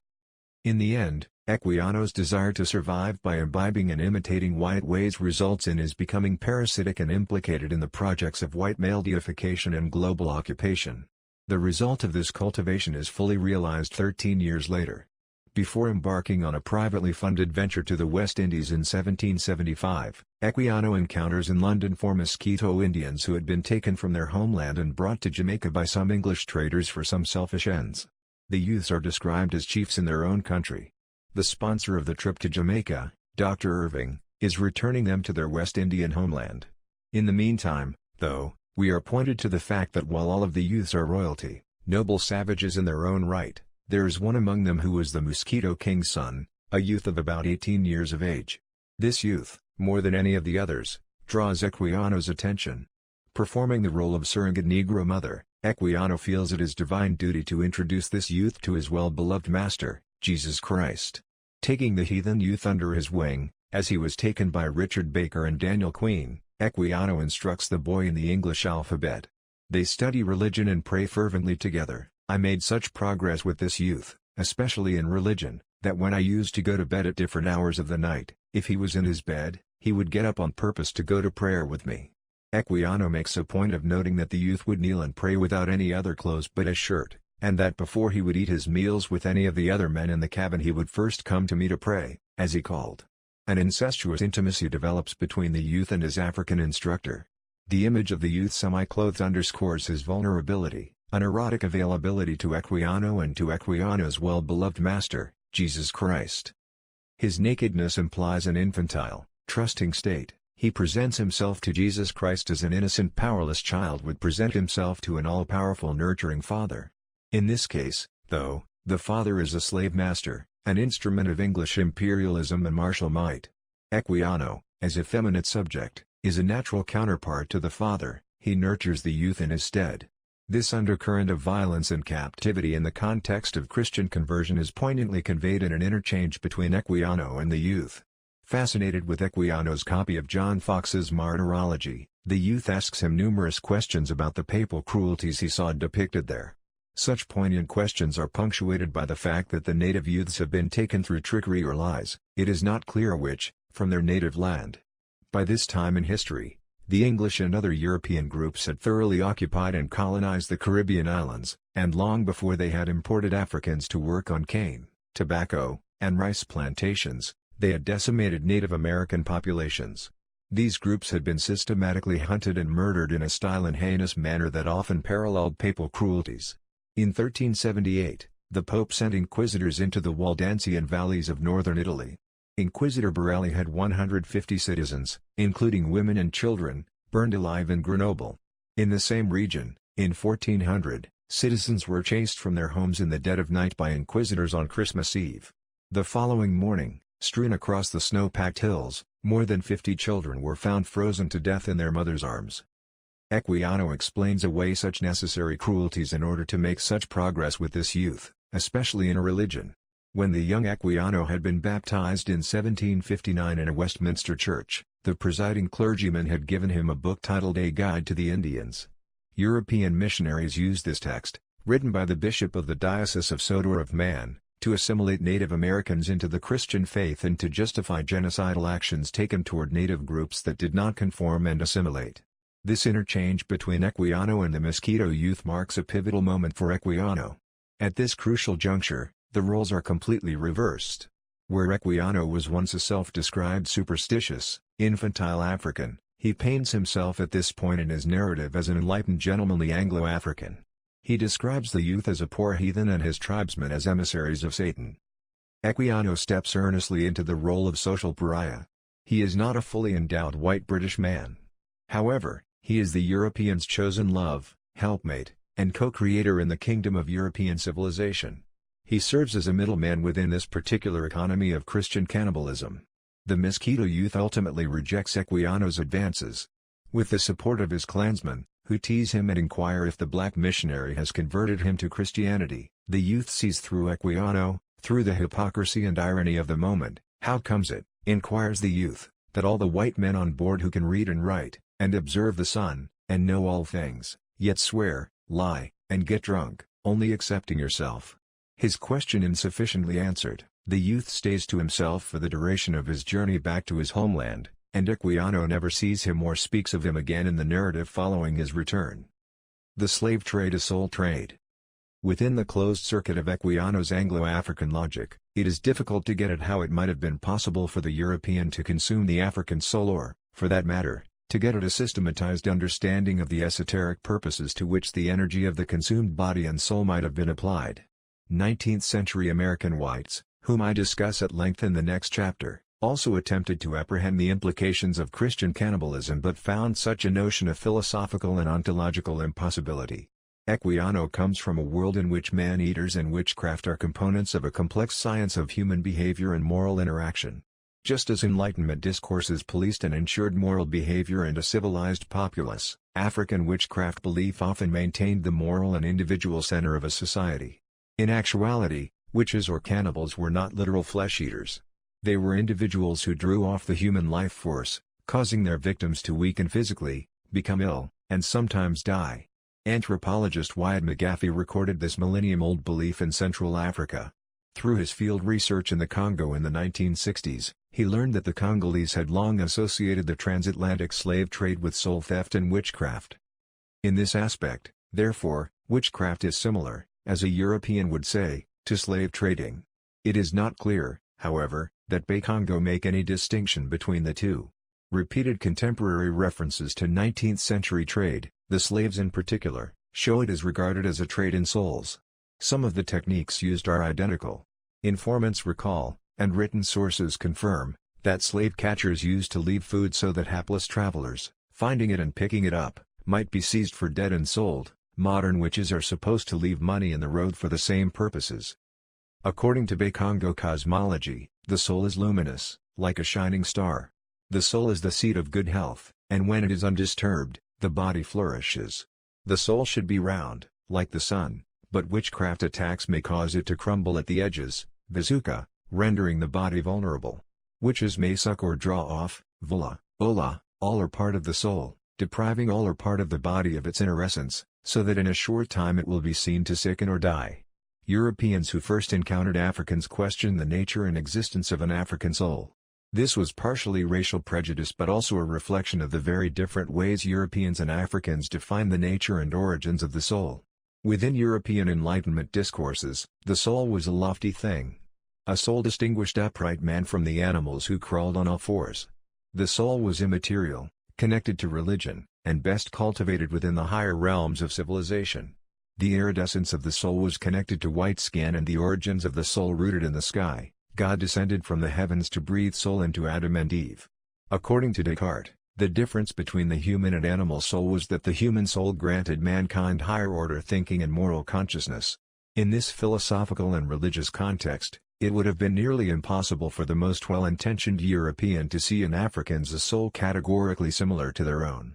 In the end, Equiano's desire to survive by imbibing and imitating white ways results in his becoming parasitic and implicated in the projects of white male deification and global occupation. The result of this cultivation is fully realized 13 years later. Before embarking on a privately funded venture to the West Indies in 1775, Equiano encounters in London 4 Mosquito Indians who had been taken from their homeland and brought to Jamaica by some English traders for some selfish ends. The youths are described as chiefs in their own country. The sponsor of the trip to Jamaica, Dr. Irving, is returning them to their West Indian homeland. In the meantime, though, we are pointed to the fact that while all of the youths are royalty, noble savages in their own right, there is one among them who is the Mosquito King's son, a youth of about 18 years of age. This youth, more than any of the others, draws Equiano's attention. Performing the role of surrogate Negro mother, Equiano feels it his divine duty to introduce this youth to his well-beloved master, Jesus Christ. Taking the heathen youth under his wing, as he was taken by Richard Baker and Daniel Queen, Equiano instructs the boy in the English alphabet. They study religion and pray fervently together. I made such progress with this youth, especially in religion, that when I used to go to bed at different hours of the night, if he was in his bed, he would get up on purpose to go to prayer with me. Equiano makes a point of noting that the youth would kneel and pray without any other clothes but a shirt, and that before he would eat his meals with any of the other men in the cabin he would first come to me to pray, as he called. An incestuous intimacy develops between the youth and his African instructor. The image of the youth semi-clothed underscores his vulnerability, an erotic availability to Equiano and to Equiano's well-beloved master, Jesus Christ. His nakedness implies an infantile, trusting state. He presents himself to Jesus Christ as an innocent powerless child would present himself to an all-powerful nurturing father. In this case, though, the father is a slave master, an instrument of English imperialism and martial might. Equiano, as effeminate subject, is a natural counterpart to the father, he nurtures the youth in his stead. This undercurrent of violence and captivity in the context of Christian conversion is poignantly conveyed in an interchange between Equiano and the youth. Fascinated with Equiano's copy of John Fox's Martyrology, the youth asks him numerous questions about the papal cruelties he saw depicted there. Such poignant questions are punctuated by the fact that the native youths have been taken through trickery or lies, it is not clear which, from their native land. By this time in history, the English and other European groups had thoroughly occupied and colonized the Caribbean islands, and long before they had imported Africans to work on cane, tobacco, and rice plantations, they had decimated Native American populations. These groups had been systematically hunted and murdered in a style and heinous manner that often paralleled papal cruelties. In 1378, the Pope sent inquisitors into the Waldensian valleys of northern Italy. Inquisitor Borelli had 150 citizens, including women and children, burned alive in Grenoble. In the same region, in 1400, citizens were chased from their homes in the dead of night by inquisitors on Christmas Eve. The following morning, strewn across the snow-packed hills, more than 50 children were found frozen to death in their mothers' arms. Equiano explains away such necessary cruelties in order to make such progress with this youth, especially in a religion. When the young Equiano had been baptized in 1759 in a Westminster church, the presiding clergyman had given him a book titled A Guide to the Indians. European missionaries used this text, written by the bishop of the Diocese of Sodor of Man, to assimilate Native Americans into the Christian faith and to justify genocidal actions taken toward Native groups that did not conform and assimilate. This interchange between Equiano and the Mosquito youth marks a pivotal moment for Equiano. At this crucial juncture, the roles are completely reversed. Where Equiano was once a self-described superstitious, infantile African, he paints himself at this point in his narrative as an enlightened gentlemanly Anglo-African. He describes the youth as a poor heathen and his tribesmen as emissaries of Satan. Equiano steps earnestly into the role of social pariah. He is not a fully endowed white British man. However, he is the European's chosen love, helpmate, and co-creator in the kingdom of European civilization. He serves as a middleman within this particular economy of Christian cannibalism. The Mosquito youth ultimately rejects Equiano's advances. With the support of his clansmen, who tease him and inquire if the black missionary has converted him to Christianity, the youth sees through Equiano, through the hypocrisy and irony of the moment. How comes it, inquires the youth, that all the white men on board who can read and write, and observe the sun, and know all things, yet swear, lie, and get drunk, only excepting yourself? His question insufficiently answered, the youth stays to himself for the duration of his journey back to his homeland, and Equiano never sees him or speaks of him again in the narrative following his return. The slave trade is soul trade. Within the closed circuit of Equiano's Anglo-African logic, it is difficult to get at how it might have been possible for the European to consume the African soul or, for that matter, to get at a systematized understanding of the esoteric purposes to which the energy of the consumed body and soul might have been applied. 19th-century American whites, whom I discuss at length in the next chapter, also attempted to apprehend the implications of Christian cannibalism but found such a notion a philosophical and ontological impossibility. Equiano comes from a world in which man-eaters and witchcraft are components of a complex science of human behavior and moral interaction. Just as Enlightenment discourses policed and ensured moral behavior and a civilized populace, African witchcraft belief often maintained the moral and individual center of a society. In actuality, witches or cannibals were not literal flesh-eaters. They were individuals who drew off the human life force, causing their victims to weaken physically, become ill, and sometimes die. Anthropologist Wyatt McGaffey recorded this millennium-old belief in Central Africa. Through his field research in the Congo in the 1960s, he learned that the Congolese had long associated the transatlantic slave trade with soul theft and witchcraft. In this aspect, therefore, witchcraft is similar, as a European would say, to slave trading. It is not clear, however, that Bakongo make any distinction between the two. Repeated contemporary references to 19th-century trade, the slaves in particular, show it is regarded as a trade in souls. Some of the techniques used are identical. Informants recall, and written sources confirm, that slave catchers used to leave food so that hapless travelers, finding it and picking it up, might be seized for dead and sold. Modern witches are supposed to leave money in the road for the same purposes. According to Bakongo cosmology, the soul is luminous, like a shining star. The soul is the seat of good health, and when it is undisturbed, the body flourishes. The soul should be round, like the sun, but witchcraft attacks may cause it to crumble at the edges, bazooka, rendering the body vulnerable. Witches may suck or draw off, vula, ola, all or part of the soul, depriving all or part of the body of its inner essence, so that in a short time it will be seen to sicken or die. Europeans who first encountered Africans questioned the nature and existence of an African soul. This was partially racial prejudice but also a reflection of the very different ways Europeans and Africans define the nature and origins of the soul. Within European Enlightenment discourses, the soul was a lofty thing. A soul distinguished upright man from the animals who crawled on all fours. The soul was immaterial, connected to religion, and best cultivated within the higher realms of civilization. The iridescence of the soul was connected to white skin and the origins of the soul rooted in the sky. God descended from the heavens to breathe soul into Adam and Eve. According to Descartes, the difference between the human and animal soul was that the human soul granted mankind higher order thinking and moral consciousness. In this philosophical and religious context, it would have been nearly impossible for the most well-intentioned European to see in Africans a soul categorically similar to their own.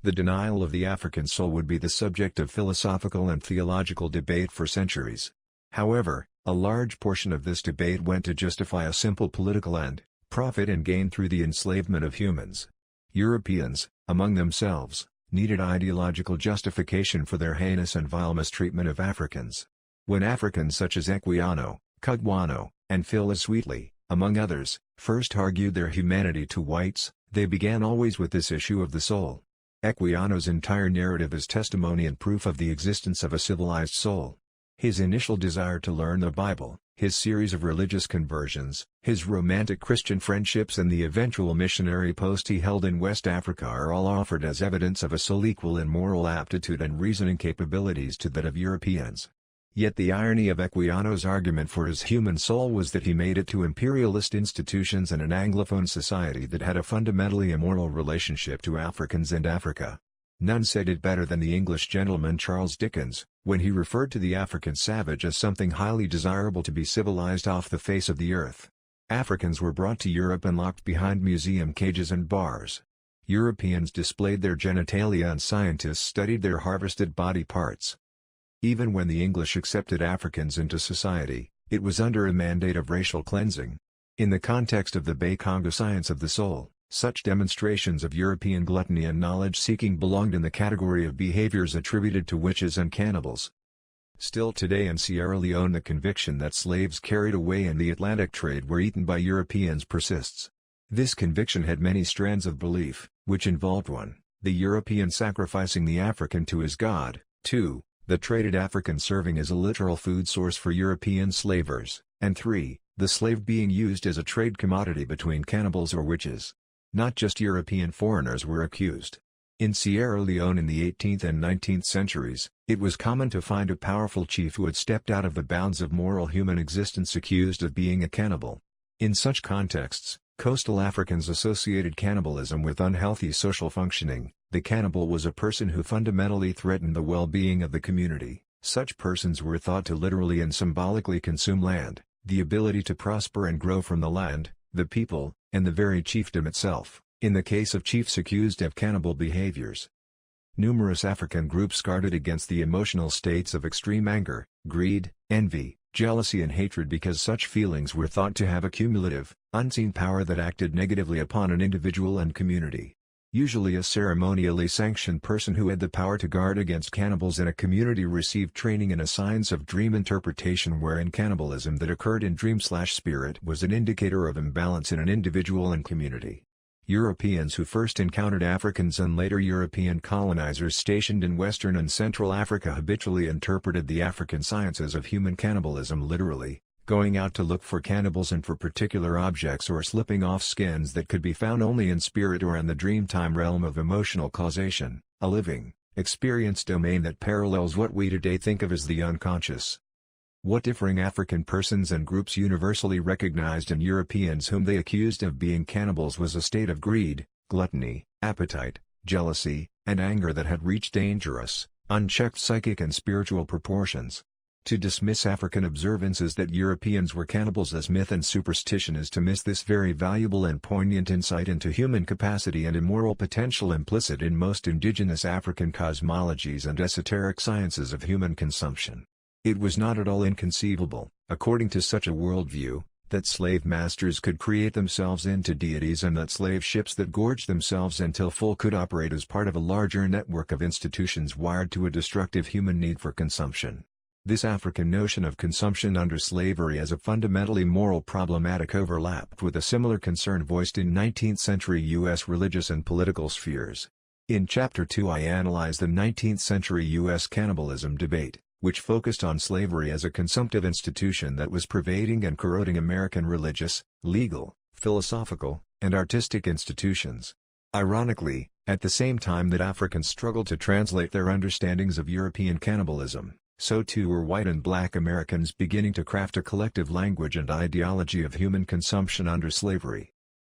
The denial of the African soul would be the subject of philosophical and theological debate for centuries. However, a large portion of this debate went to justify a simple political end, profit and gain through the enslavement of humans. Europeans, among themselves, needed ideological justification for their heinous and vile mistreatment of Africans. When Africans such as Equiano, Cugoano, and Phyllis Wheatley, among others, first argued their humanity to whites, they began always with this issue of the soul. Equiano's entire narrative is testimony and proof of the existence of a civilized soul. His initial desire to learn the Bible, his series of religious conversions, his romantic Christian friendships and the eventual missionary post he held in West Africa are all offered as evidence of a soul equal in moral aptitude and reasoning capabilities to that of Europeans. Yet the irony of Equiano's argument for his human soul was that he made it to imperialist institutions and an Anglophone society that had a fundamentally immoral relationship to Africans and Africa. None said it better than the English gentleman Charles Dickens, when he referred to the African savage as something highly desirable to be civilized off the face of the earth. Africans were brought to Europe and locked behind museum cages and bars. Europeans displayed their genitalia and scientists studied their harvested body parts. Even when the English accepted Africans into society, it was under a mandate of racial cleansing. In the context of the Bay-Congo science of the soul, such demonstrations of European gluttony and knowledge-seeking belonged in the category of behaviors attributed to witches and cannibals. Still today in Sierra Leone the conviction that slaves carried away in the Atlantic trade were eaten by Europeans persists. This conviction had many strands of belief, which involved 1. The European sacrificing the African to his god, 2. The traded African serving as a literal food source for European slavers, and 3. The slave being used as a trade commodity between cannibals or witches. Not just European foreigners were accused. In Sierra Leone in the 18th and 19th centuries, it was common to find a powerful chief who had stepped out of the bounds of moral human existence accused of being a cannibal. In such contexts, coastal Africans associated cannibalism with unhealthy social functioning. The cannibal was a person who fundamentally threatened the well-being of the community. Such persons were thought to literally and symbolically consume land, the ability to prosper and grow from the land, the people, and the very chiefdom itself, in the case of chiefs accused of cannibal behaviors. Numerous African groups guarded against the emotional states of extreme anger, greed, envy, jealousy and hatred because such feelings were thought to have a cumulative, unseen power that acted negatively upon an individual and community. Usually a ceremonially sanctioned person who had the power to guard against cannibals in a community received training in a science of dream interpretation wherein cannibalism that occurred in dream/spirit was an indicator of imbalance in an individual and community. Europeans who first encountered Africans and later European colonizers stationed in Western and Central Africa habitually interpreted the African sciences of human cannibalism literally, going out to look for cannibals and for particular objects or slipping off skins that could be found only in spirit or in the dreamtime realm of emotional causation, a living, experienced domain that parallels what we today think of as the unconscious. What differing African persons and groups universally recognized in Europeans whom they accused of being cannibals was a state of greed, gluttony, appetite, jealousy, and anger that had reached dangerous, unchecked psychic and spiritual proportions. To dismiss African observances that Europeans were cannibals as myth and superstition is to miss this very valuable and poignant insight into human capacity and immoral potential implicit in most indigenous African cosmologies and esoteric sciences of human consumption. It was not at all inconceivable, according to such a worldview, that slave masters could create themselves into deities and that slave ships that gorged themselves until full could operate as part of a larger network of institutions wired to a destructive human need for consumption. This African notion of consumption under slavery as a fundamentally moral problematic overlapped with a similar concern voiced in 19th-century U.S. religious and political spheres. In Chapter 2 I analyze the 19th-century U.S. cannibalism debate, which focused on slavery as a consumptive institution that was pervading and corroding American religious, legal, philosophical, and artistic institutions. Ironically, at the same time that Africans struggled to translate their understandings of European cannibalism, so too were white and black Americans beginning to craft a collective language and ideology of human consumption under slavery.